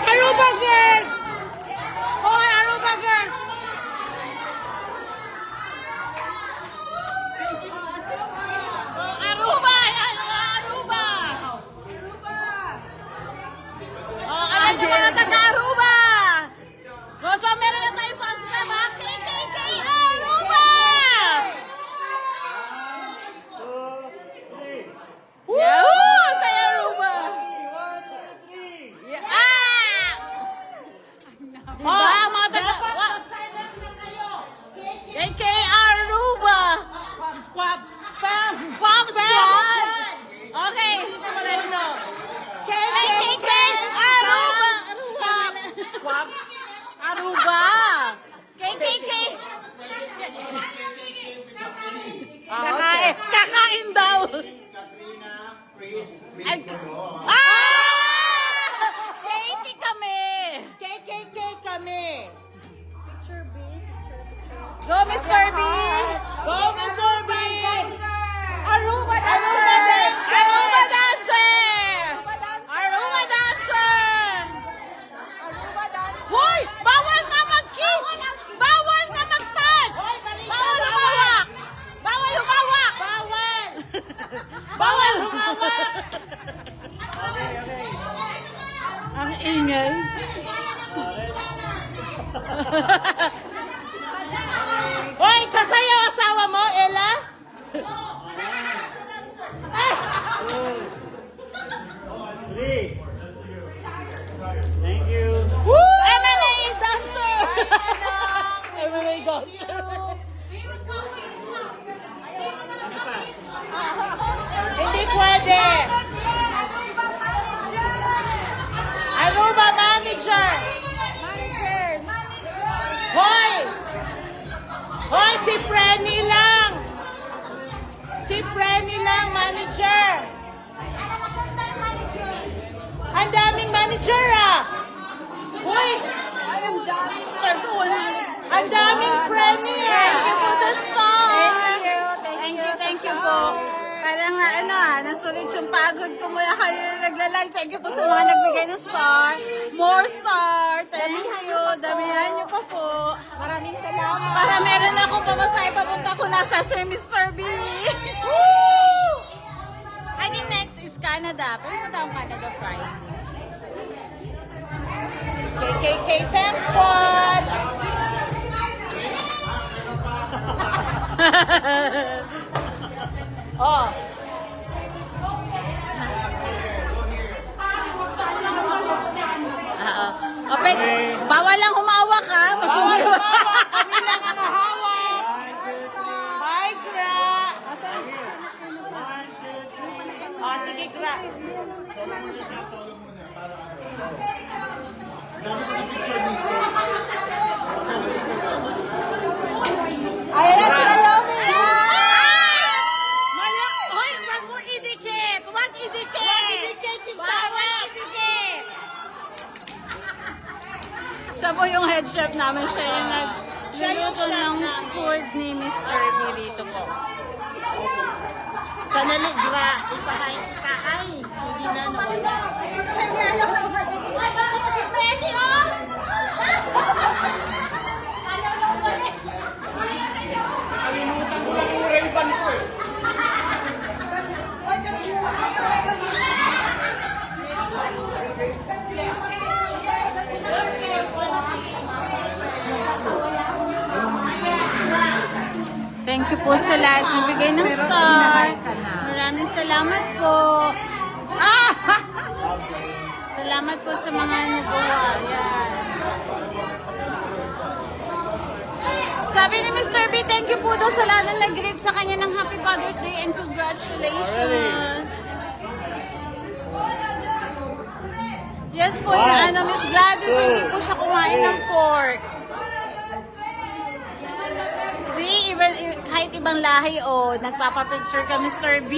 Aruba girls. Hoy, Aruba girls. Aruba! Yan, Aruba! Oh, ayan yung mga taga-Aruba! Oh, so meron na tayong fans na mga KKK Aruba! Woo! Sa Aruba! Yeah. Ah! Oh, mga taga... KK Aruba! Squab. Fam. Bomb Squad! Okay. KKK Aruba! Squab. Aruba. KKK! Kakain daw! Katrina, Chris, Ay- Victor. Ah! KK kami! KKK kami. Go, Mr. B! Go, Mr. B! Aruba Aruba dancer! Aruba dancer! Aruba dancer! Hoy! Bawal na mag-kiss! Bawal na mag-touch! Bawal humawak! Bawal humawak! Bawal! Bawal humawak! Ang ingay. Hoy, sasayaw asawa mo, Ella? Three. Thank you. MMA dancer! MMA dancer! Hindi pwede. Aruba manager. Hoy! Hoy, si Frenny lang. Si Frenny lang, manager. Ang daming manager ah. Hoy! Ang daming Frenny ah. Thank you po sa star! Thank you po. Parang nasulit yung pagod ko mula kayo naglalag. Thank you po sa mga nagbigay ng star. More star. Thank you. Damihan niyo pa po. Maraming salamat. Para meron akong pamasahe papunta ko nasa si Mr. B. I think next is Canada. Pumunta akong Canada Friday. KKK Fam Squad. Oh. Okay. Bawal lang humawak ha. Masusunod. Kami lang ang hawak. Hi, Kra. Oh, sige, Kra. Ayan na sila, Lomi. Hoy, wag mo idikit! Wag idikit! Bawal idikit! Siya po yung head chef namin. Siya yung nagluluto ng food ni Mr. Bilito po. Sanali, Kra. Ipakain kita. Ay, Thank you po sa lahat ng bigay ng star. Maraming salamat po. Salamat po sa mga nagawa. Yan. Sabi ni Mr. B, thank you po daw sa lahat ng nag-greet sa kanya ng Happy Father's Day and congratulations. Yes po, yung Miss Gladys, hindi po siya kumain ng pork. See, kahit ibang lahi, nagpapapicture ka, Mr. B.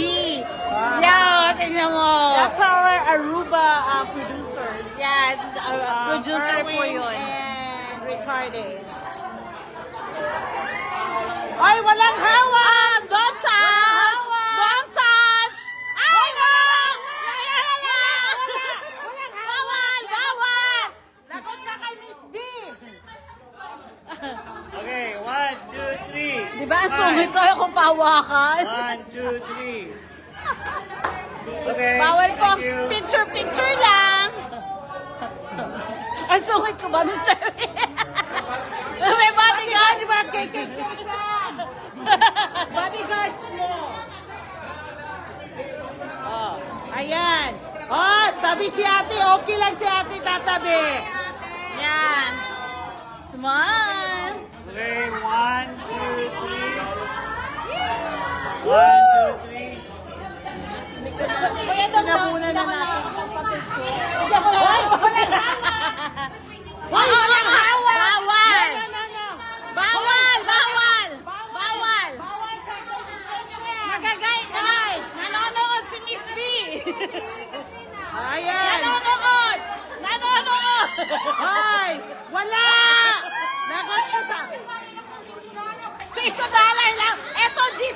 Yeah, tingnan mo. That's our Aruba producers. Yeah, it's producer po Erwin yun. And Ricardo. Ay, walang hawak! Don't touch! Don't touch! Ay, walang! Bawal! Bawal! Lagot ka kay Miss B! Okay, 1, 2, 3. Di ba ang sungit ko kung pawakan? 1, 2, 3. Okay. Bawal po. Thank you. Picture lang. Ang sungit ko ba, Mr. B? May bodyguard, di ba? Bodyguards mo! Oh, ayan. Oh, tabi si ate. Okay lang si ate tatabi. Yan. Smile. Okay, 1, 2, 3. 1, 2, 3. Kuya, doon Pinabuna na natin. Hoy, walang hawak! Bawal! No. Bawal! Bawal! Bawal! Magagay! Nanonood si Miss B! Ayan. Nanonood! Nanonood! Ay, wala! Lagot ka sa... $6 lang! Eto, $10!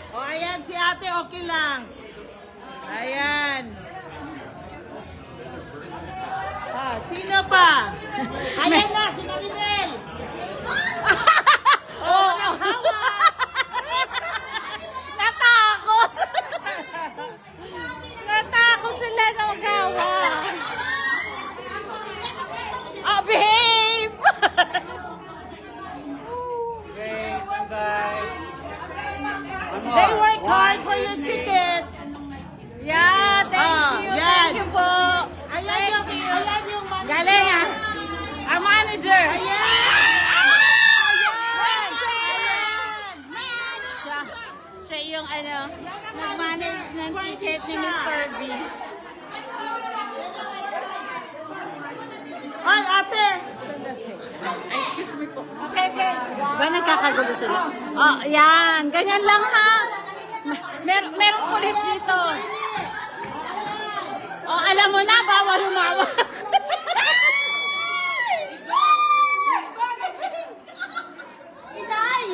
O, ayan, si ate okay lang. Ayan. Sino pa? Ayan na, si Marinel. Oh, Natakot! Natakot sila na magawa. Behave! Okay, bye-bye. One more. They work hard 1, for your tickets. Yeah, thank you. yan. Thank you po. Ayan yung manager. Galing ah. Ang manager. Siya yung nag-manage ng ticket ni Mr. B. Ay, ate. Ay, excuse me po. Okay, guys. Ba nagkakagulo sila? Oh, yan. Ganyan lang ha. Merong pulis dito. Oh, alam mo na, bawal humawak.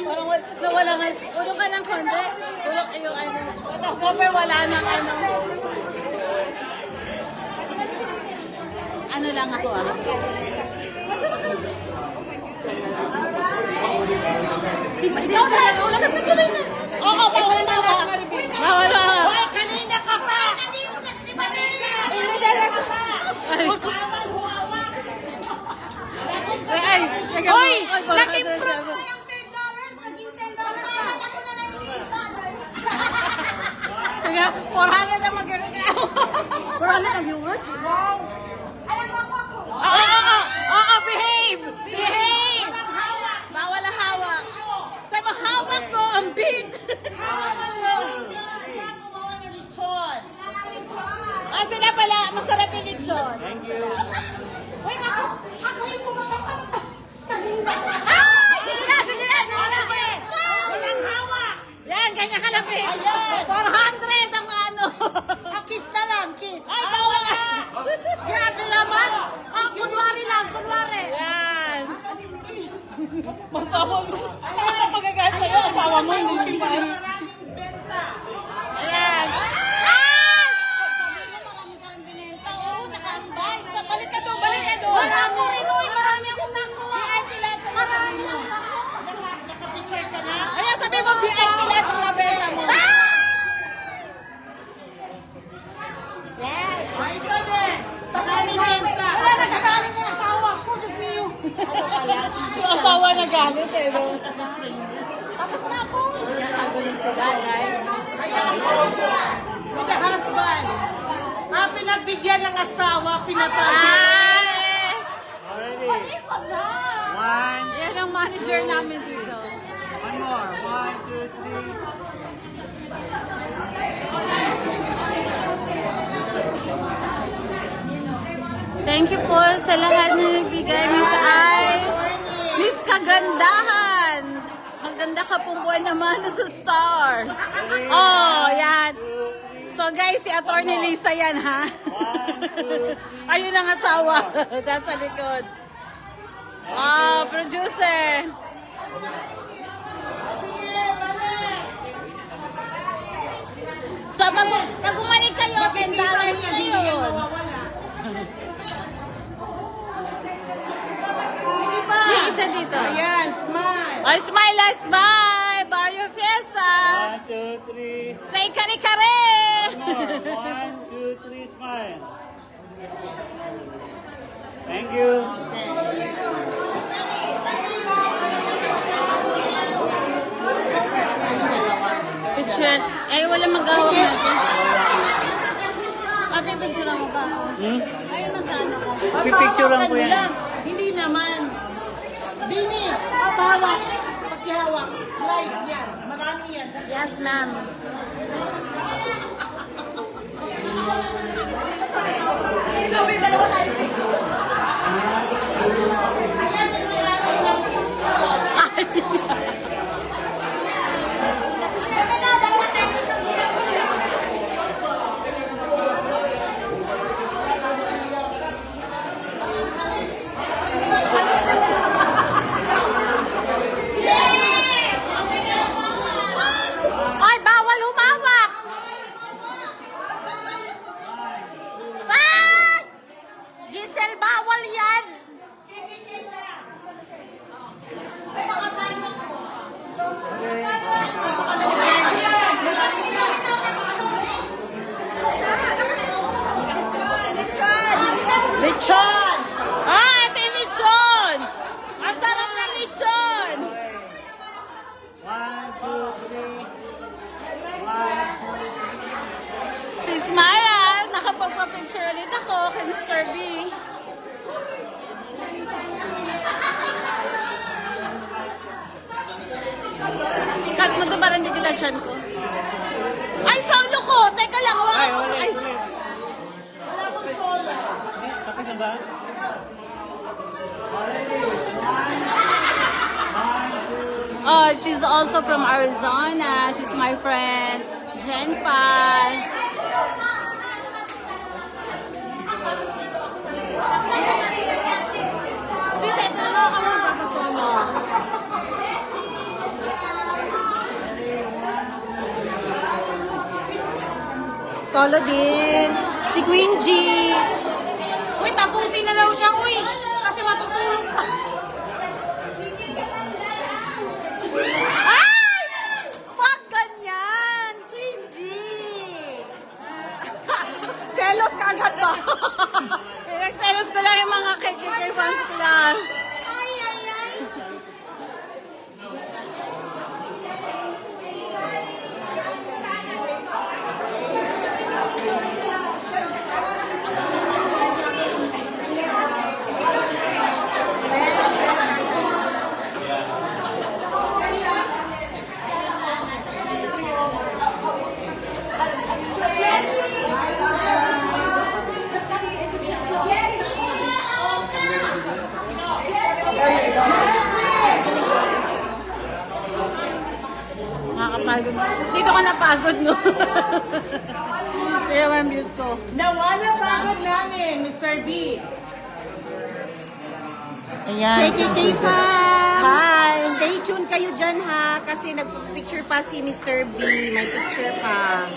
Parang nawala nga. Ulong ka ng konti. Ulong yung Cover, wala nang Ano lang ako Si ulang ka patuloy na. Oo, bawal na ba? Bawal na. Ay, kanina ka pa. Nandito kasi si Marisa! Ay, Hoy, nag-improve. Yung $10, naging $10. Ako na lang yung $10. Kaya, 400 ang magaling. 400 ang viewers? Wow! Alam mo ako! Oo, behave! Behave! Bawal ang hawak. Sa mga hawak ko, ang bid. Sila pala, masarap yung lechon. Thank you. Uy, ako yung pumapapak. Sige na! Walang hawak! Yan, ganyan ka lang, babe. 400 ang ano. Kiss na lang, kiss. Ay, bawal. Grabe naman. Kunwari lang, kunwari. Yan. Magpapag. Ano magagalit sa'yo? Asawa mo, hindi siya. Ayan. sila, guys. The husband. Pinagbigyan ng asawa, pinatay. Yes! Already. One. Yan ang manager namin dito. One more. 1, 2, 3. Thank you po sa lahat na nagbigay, Miss Ice. Miss Kagandahan. Maganda ka pong buwan naman sa stars. Oh, yan. So guys, si Attorney Lisa yan, ha? Ayun ang asawa. Nasa likod. Oh, producer. So, pag umanig kayo, $10 na yun. Yung isa dito. Ayan, smile. Oh, smile, smile. Barrio Fiesta. 1, 2, 3. Say kare-kare. More. 1, 2, 3. Smile. Thank you. Picture. Ay, wala mag-awak natin. Happy picture ang mag-awak. Ayun, nag-ano ko. Pipicturean ko yan. Lang. Hindi naman. Bini, papahawak. Paghawak. Live yan. Marami yan. Yes, ma'am. Ay, bawal humawak! Ay! Giselle, bawal yan! Lechon! Ah, ito yung lechon! Ang sarap ng lechon! 1, 2, 3. 1, 2, Si Smara, nakapagpa-picture ulit ako kay Mr. B. Cut mo to para hindi kita chan ko. Ay, solo ko! Teka lang, hawakan ko. Ay, Tapos na ba? oh, she's also from Arizona. She's my friend, Jen Pai. Sis, ito mo ka mo papasono. Solo din. Si Queen G. Uy, tapusin na daw siya, uy. Kasi matutulog pa. Ay! Wag ganyan! Queen G! Selos ka agad ba? Nagselos ko lang yung mga KKK fans ko lang. Ay, ay, ay! Nakakapagod. Dito ka napagod, no? Kaya yung views ko. Nawala pagod namin, Mr. B. Ayan. KKK fam! Hi! Stay tuned kayo dyan ha, kasi nag-picture pa si Mr. B. May picture pa.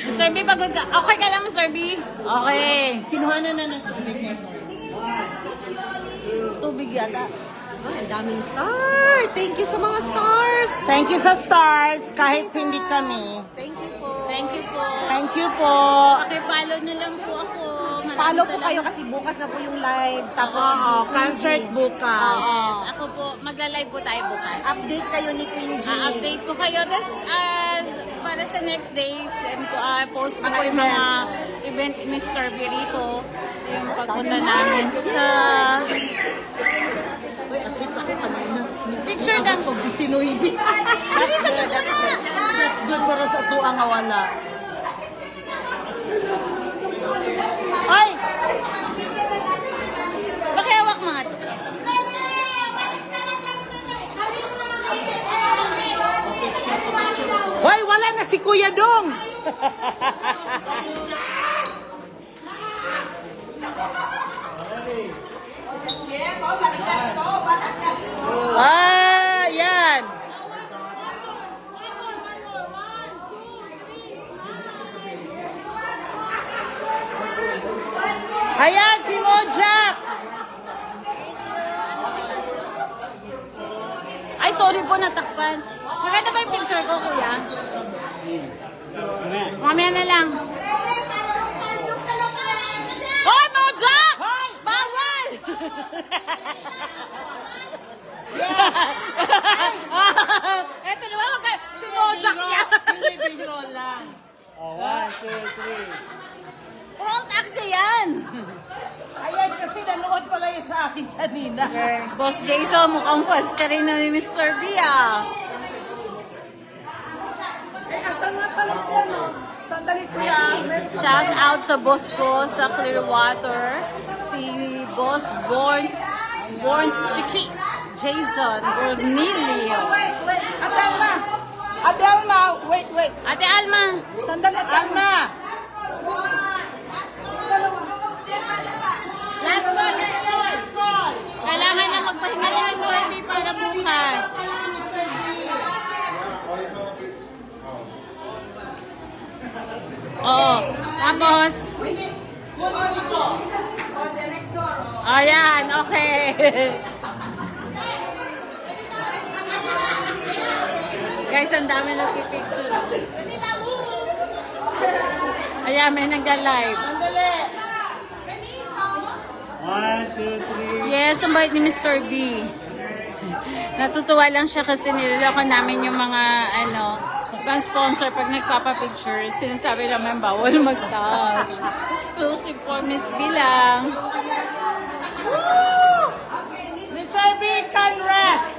Mr. B, pagod ka. Okay ka lang, Mr. B? Okay. Kinuha na ng Tubig yata. Ay, ang daming star. Thank you sa mga stars. Thank you sa stars, kahit hindi kami. Thank you po. Thank you po. Thank you po. Pakipollow na lang po ako. Follow po kayo kasi bukas na po yung live. Tapos concert bukas. Yes, ako po, magla-live po tayo bukas. update kayo ni Queen G. Update ko kayo. Tapos, para sa next days, and post ko Mga po yung mga event ni Mr. Birito. Yung pagpunta namin sa... Uy, at least ako kanina. Picture na. Pag bisinuhibi. That's good, that's good. That's good para sa tuwa nga wala. Ay! Pakiawak mga to. Hoy, wala na si Kuya Dong! Ah, yan! Ayan, si Mojak! Ay, sorry po, natakpan. Maganda ba yung picture ko, kuya? Mamaya na lang. Hoy, Mojak! Bawal! Eto naman, si Mojak yan. Hindi, biro lang. Oh, 1, 2, 3. Front act na yan. Ayan, kasi nanood pala yun sa akin kanina. Boss Jason, mukhang fans ka rin na ni Mr. B, ah. Asan nga pala siya, no? Sandali kuya. Shout out sa boss ko sa Clearwater, si Boss Borns Chiki, Jason Cornelio. Wait. Adelma! Adelma! Wait. Ate Alma, Sandali, Adelma! last call. Kailangan na magpahinga ni Mr. B para bukas. Oo. Tapos, ayan, okay. Guys, ang dami nagpipicture. Ayan, may nagda-live. 1, 2, 3. Yes, ang bait ni Mr. B. Natutuwa lang siya kasi niloloko namin yung mga, pang sponsor pag nagpapapicture. Sinasabi naman bawal mag-touch. Exclusive for Miss B lang. Mr. B can rest!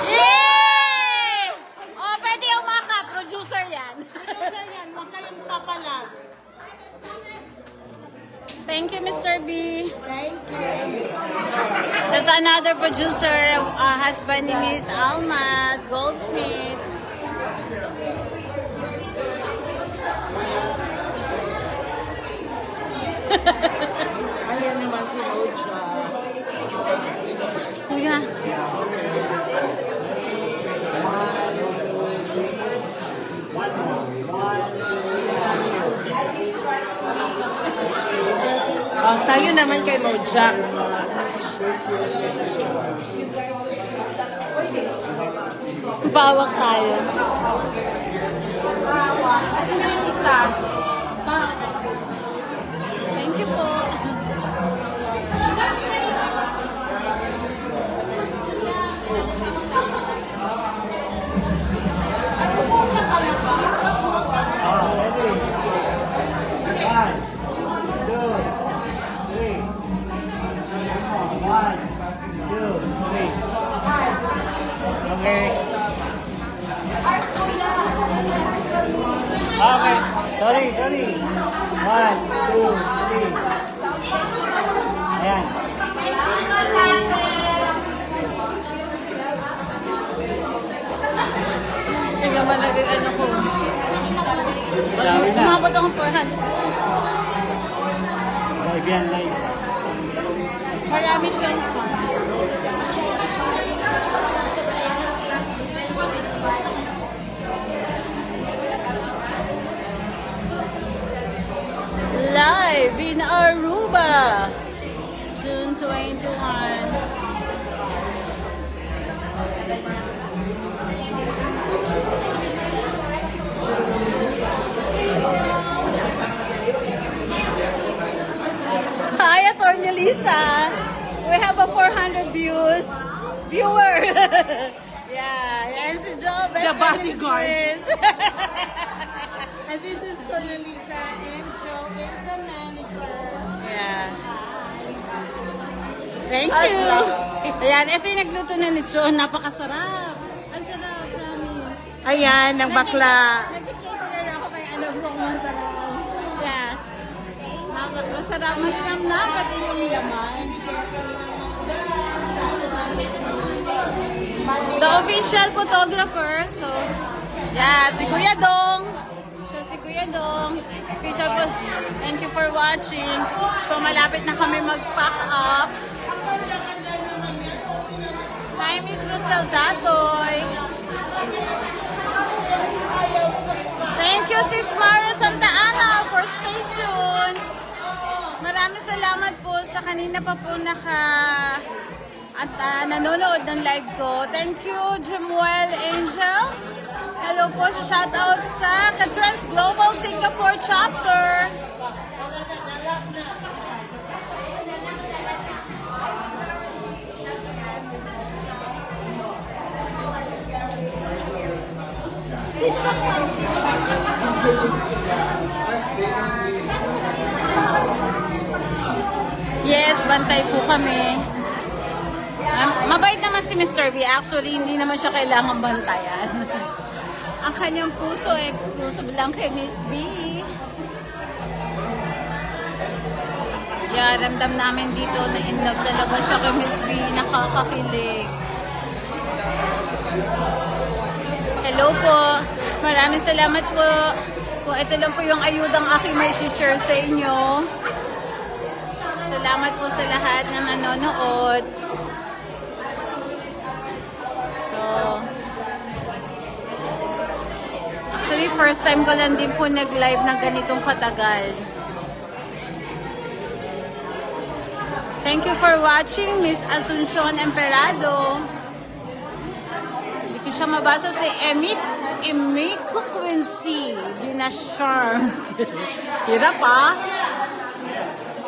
Yay! Oh, pwede umakap. Producer yan. Producer yan, huwag kayong papalag. Thank you, Mr. B. That's another producer, husband ni Miss Alma Goldsmith. Ayan naman si Moja. Kuya. Tayo naman kay Moja. Bawak tayo. Thank you po. Okay. Sorry. 1, 2, 3. Ayan. Tingnan mo nag-ano ko. Dami na. Umabot akong 400. Live yan, live. Marami siyang fun. Live in Aruba, June 21. viewer. Yeah, yan si Joe. The bodyguards. Mistress. And this is Cornelisa and Joe is the manager. Yeah. Thank you. Ayan, ito yung nagluto na ni Joe. Napakasarap. Ang sarap, promise. Ayan, ng bakla. Nag-caterer ako kay ano gusto ko masarap. Yeah. Masarap. Malinam na pati yung laman. The official photographer. So, yeah, si Kuya Dong. Siya si Kuya Dong. Official po. Thank you for watching. So, malapit na kami mag-pack up. Hi, Miss Rosel Datoy. Thank you, Sis Mara Santa Ana, for stay tuned. Maraming salamat po sa kanina pa po at nanonood ng live ko. Thank you, Jemuel Angel. Hello po sa shoutout sa Katrans Global Singapore Chapter. Yes, bantay po kami. Mabait naman si Mr. B. Actually, hindi naman siya kailangan bantayan. Ang kanyang puso exclusive lang kay Miss B. Yeah, ramdam namin dito na in love talaga siya kay Miss B. Nakakakilig. Hello po. Maraming salamat po. Kung ito lang po yung ayudang aking may share sa inyo. Salamat po sa lahat na nanonood. So, actually, first time ko lang din po nag-live na ganitong katagal. Thank you for watching, Miss Asuncion Emperado. Hindi ko siya mabasa si Emiko Quincy. Bina Charms. Hirap ah.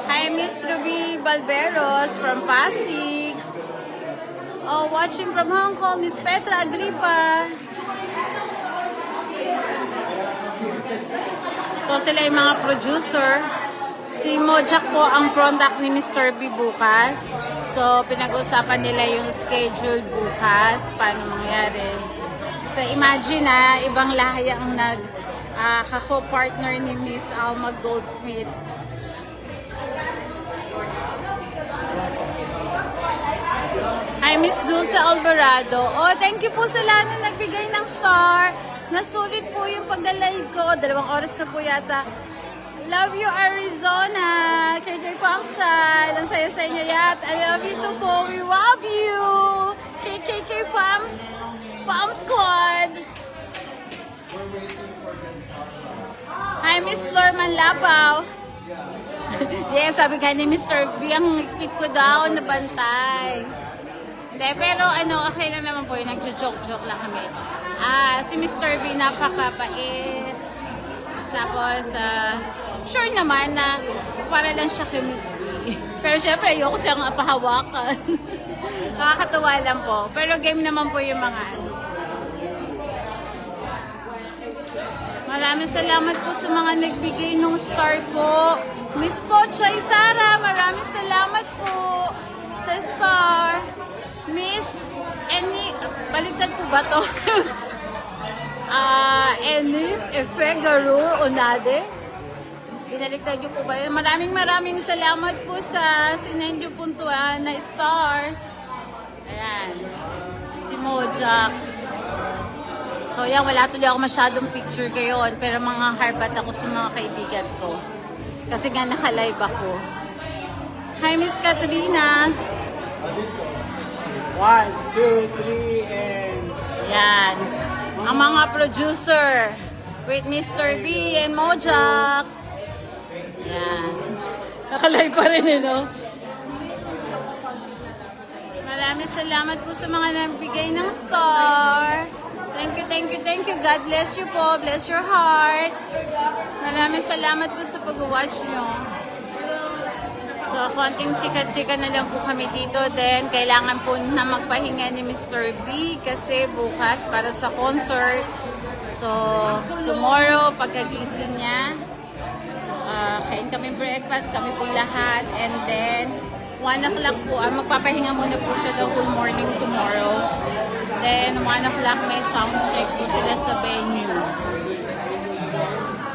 Hi, Miss Ruby Balberos from Pasig. Oh, watching from Hong Kong, Miss Petra Agripa. So, sila yung mga producer. Si Mojak po ang product ni Mr. B bukas. So, pinag-usapan nila yung schedule bukas. Paano mangyari. So, imagine na, ibang lahi ang kako-partner ni Miss Alma Goldsmith. Hi, Miss Dulce Alvarado. Oh, thank you po sa lahat na nagbigay ng star. Nasulit po yung pagda-live ko. 2 oras na po yata. Love you, Arizona. KK Farm Style. Ang saya sa inyo yat. I love you too po. We love you. KK Farm Squad. Hi, Miss Flor Manlapaw. Yes, sabi ka ni Mr. B, ang higpit ko daw na bantay. Hindi, pero okay lang naman po yun. Nagjo-joke-joke lang kami. Si Mr. B napakabait. Tapos, sure naman na para lang siya kay Miss B. Pero syempre, ayoko siyang pahawakan. Nakakatuwa lang po. Pero game naman po yung mga Maraming salamat po sa mga nagbigay ng star po. Miss Pochay Sara, maraming salamat po sa star. Miss baligtad po ba to? Eni Efegaro Onade. Binaligtad niyo po ba yun? Maraming salamat po sa sinendyo puntuan na stars. Ayan. Si Mojak. So yan, wala tuloy ako masyadong picture ngayon. Pero mga harbat ako sa mga kaibigan ko. Kasi nga naka-live ako. Hi, Miss Katrina. 1, 2, 3, and... Yan. Ang mga producer with Mr. B and Mojak. Yan. Naka-live pa rin no? Maraming salamat po sa mga nagbigay ng star. Thank you. God bless you po. Bless your heart. Maraming salamat po sa pag-watch nyo. So, konting chika-chika na lang po kami dito. Then, kailangan po na magpahinga ni Mr. B kasi bukas para sa concert. So, tomorrow, pagkagising niya, kain kami breakfast, kami po lahat. And then, 1 o'clock po, magpapahinga muna po siya the whole morning tomorrow. Then, 1 o'clock may sound check po sila sa venue.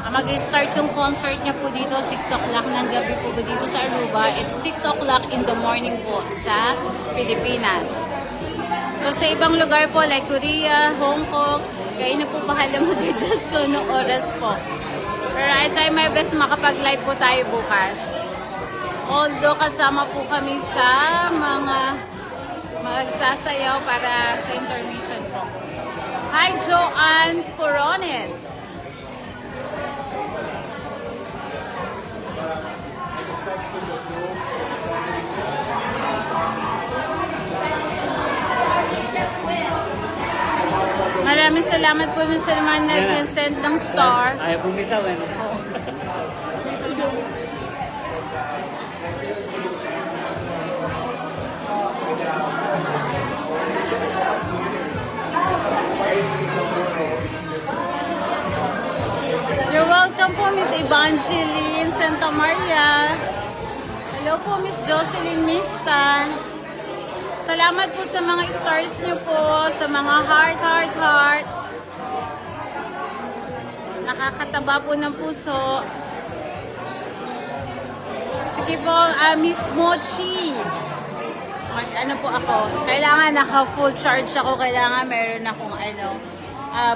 Mag-start yung concert niya po dito, 6 o'clock ng gabi po dito sa Aruba. It's 6 o'clock in the morning po sa Pilipinas. So, sa ibang lugar po, like Korea, Hong Kong, kayo na po bahala mag-adjust ko noong oras po. Pero I try my best makapag-live po tayo bukas. Although kasama po kami sa mga magsasayaw para sa intermission po. Hi, Joanne Forones. Maraming salamat po dun sa naman nag-send ng star. Ayaw bumitaw eh. You're welcome po, Miss Evangeline Santa Maria. Hello po, Miss Jocelyn Mista. Salamat po sa mga stars niyo po, sa mga heart. Nakakataba po ng puso. Sige po, Miss Mochi. Ano po ako? Kailangan naka-full charge ako. Kailangan meron akong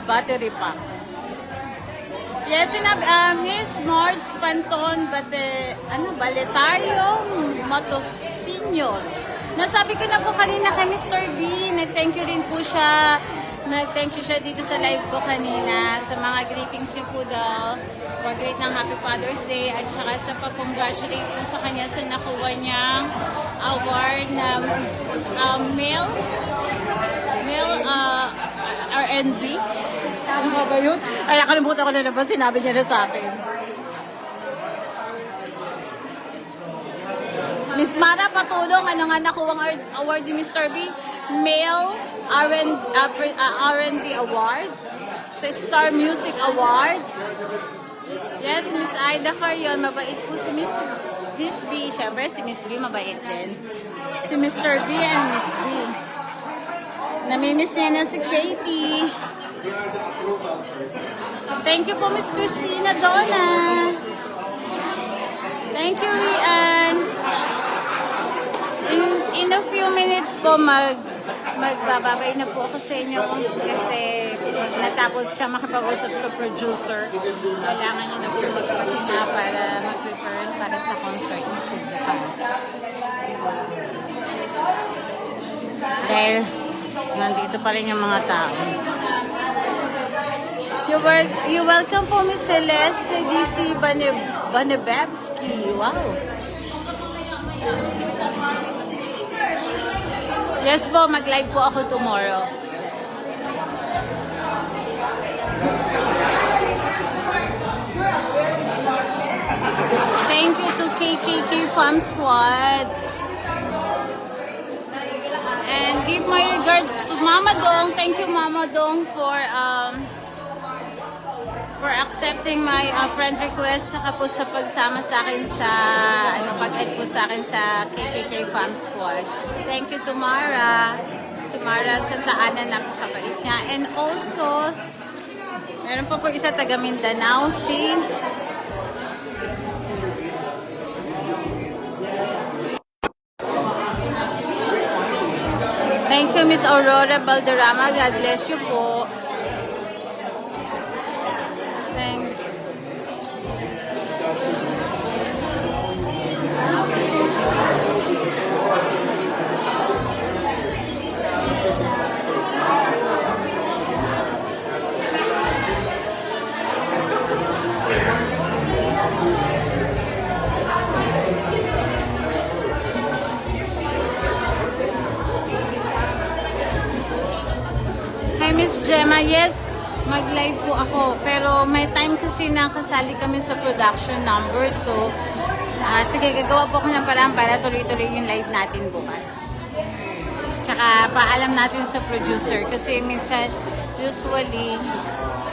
battery pack. Yes, Miss Marge Panton, Baletario Motosinos. Nasabi ko na po kanina kay Mr. B, nag-thank you rin po siya. Nag-thank you siya dito sa live ko kanina sa mga greetings niyo po daw. Pag-greet ng Happy Father's Day at saka sa pag-congratulate po sa kanya sa nakuha niyang award na male R&B. Ano ba yun? Ay, nakalimutan ko na naman, sinabi niya na sa akin. Miss Mara Patulong, ano nga nakuha ang award ni Mr. B? Male R&B Award. Sa Star Music Award. Yes, Miss Aida Carion, mabait po si Miss B. Siyempre, si Miss B mabait din. Si Mr. B and Miss B. Namimiss niya na si Katie. Thank you po, Miss Christina Donna. Thank you, Rian. In a few minutes po, magbababay na po ako sa inyo kasi natapos siya makipag-usap sa producer. Kailangan niya na po magpahinga para mag-prepare para sa concert ni Fuji Fans. Dahil nandito pa rin yung mga tao. You're welcome po, Miss Celeste DC Banebevsky. Wow. Yes po, mag-live po ako tomorrow. Thank you to KKK Fam Squad. And give my regards to Mama Dong. Thank you, Mama Dong, for accepting my friend request saka po sa pagsama sa akin sa pag-add po sa akin sa KKK Fam Squad. Thank you to Mara. Si Mara Santa Ana, napakabait niya. And also, meron pa po isa taga Mindanao, si thank you, Miss Aurora Balderrama. God bless you po. Miss Gemma, yes, mag-live po ako. Pero may time kasi na kasali kami sa production number. So, Sige, gagawa po ako ng paraan para tuloy-tuloy yung live natin bukas. Tsaka paalam natin sa producer kasi minsan usually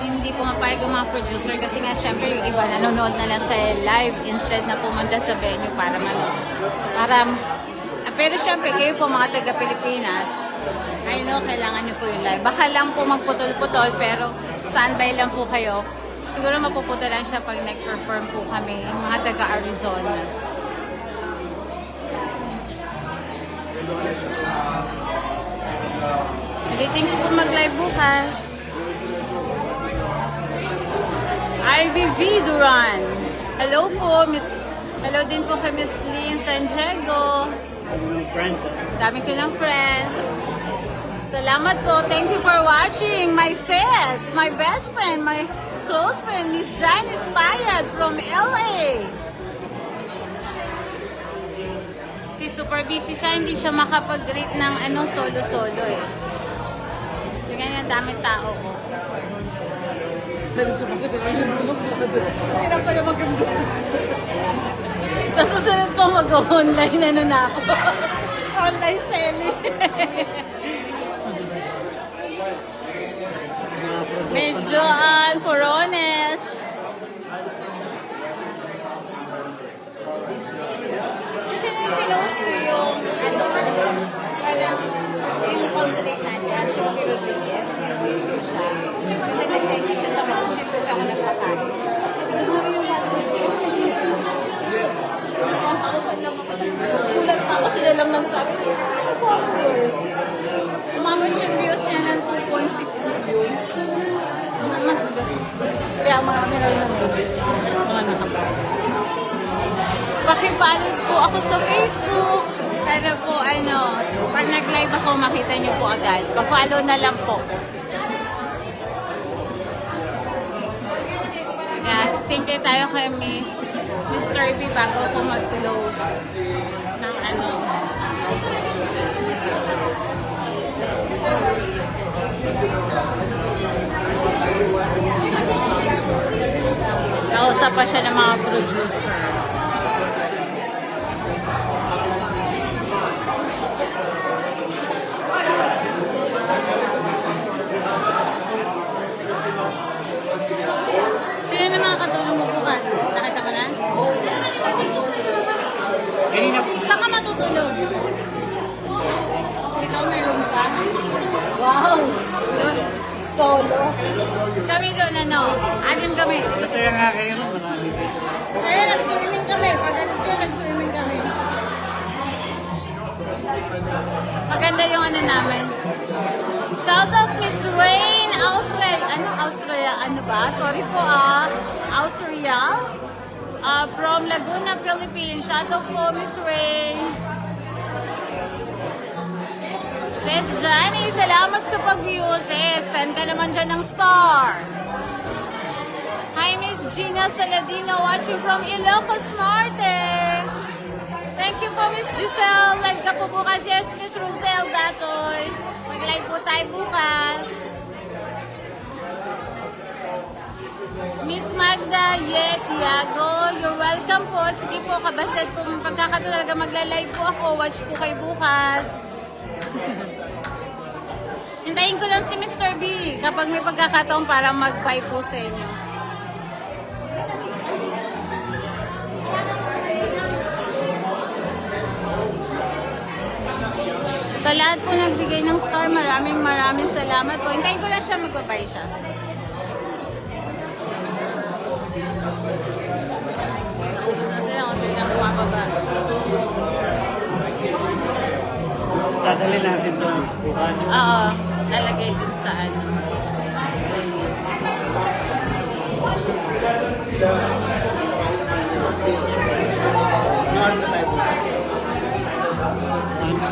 hindi pumapayag yung mga producer kasi nga syempre yung iba nanonood na lang sa live instead na pumunta sa venue para manood. Pero syempre kayo po mga taga Pilipinas, I know kailangan niyo po yung live. Baka lang po magputol-putol pero standby lang po kayo. Siguro mapuputol lang siya pag nag-perform po kami, yung mga taga Arizona. Ulitin ko po mag-live bukas. Ivy V. Duran. Hello po, Miss. Hello din po kay Miss Lynn San Diego. Friends. Dami ko lang friends. Salamat po. Thank you for watching. My sis, my best friend, my close friend, Miss Janice Payad from LA. Si super busy siya, hindi siya makapag-rate ng solo-solo eh. Kasi ganyan dami tao ko. Hirap pala mag-ganda. Sa susunod po mag-online na ako. Online selling. Miss Joanne Forones. Kasi yung pinost ko yung parang yung consulate natin, si Ruby Rodriguez, pinost ko siya. Kasi nag-thank you siya sa membership kasi ako nagpapari. Ano yung membership? 1,000 lang ako. Kulat ako sila lang nagsabi. Followers. Umamot yung views niya ng 2.6 million. Kaya marami lang mga nakapag. Pakipalod po ako sa Facebook. Para po pag nag-live ako, makita nyo po agad. Pa-follow na lang po. Kaya simple tayo kay Mr. B bago ako mag-close ng Nausap pa siya ng mga producer. Sino na mga katulong mo bukas? Nakita mo na? Saan ka matutulog? Ikaw meron ka? Wow! Solo. Kami doon, anim kami. Masaya nga kayo, marami kayo. Kaya nag-swimming kami. Pag alas kayo, nag-swimming kami. Maganda yung namin. Shoutout Miss Rain Australia. Australia? Ano ba? Sorry po Austria. From Laguna, Philippines. Shoutout po Miss Rain. Sis Johnny, salamat sa pag-view. Sis, send ka naman dyan ng star. Hi, Miss Gina Saladino, watching from Ilocos Norte. Thank you po, Miss Giselle. Live ka po bukas. Yes, Miss Rosel Gatoy. Mag-live po tayo bukas. Miss Magda Tiago, you're welcome po. Sige po, kabaset po. Pagkakatulaga magla-live po ako. Watch po kayo bukas. Hintayin ko lang si Mr. B kapag may pagkakataon para mag-buy po sa inyo. Sa lahat po nagbigay ng star, maraming salamat po. Hintayin ko lang siya, magbabay siya. Naubos na sila, kung sila lang bumababa. Dadali natin ito bukas. Oo, lalagay din sa Ano tayo bukas?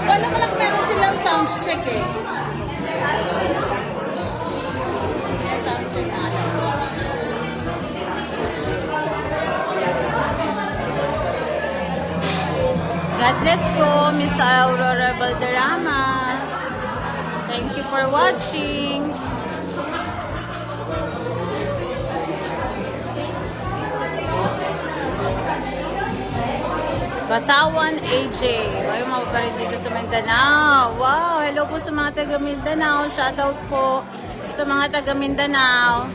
Wala ka lang meron silang sound check eh. Yan, sound check na alam. God bless po, Miss Aurora Valderrama. Thank you for watching. Batawan AJ. Ay, mga pa rin dito sa Mindanao. Wow, hello po sa mga taga Mindanao. Shoutout po sa mga taga Mindanao.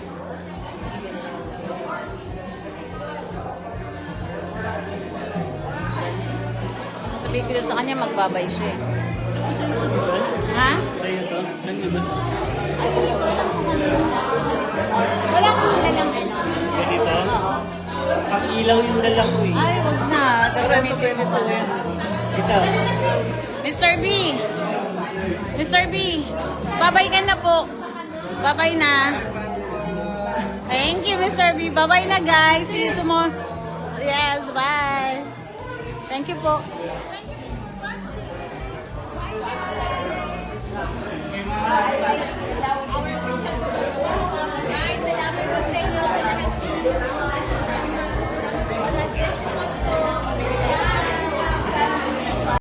Sabihin ko sa kanya, magbabay siya. Ha? Sa'yo to? Saan nga ba? Wala kang dalang ano. Ganito? Pang ilaw yung dala ko eh. Ay, wag na. Gagamitin mo pa. Ito. Mr. B. Mr. B. Babay ka na po. Babay na. Thank you, Mr. B. Babay na, guys. See you tomorrow. Yes, bye. Thank you po. I like this.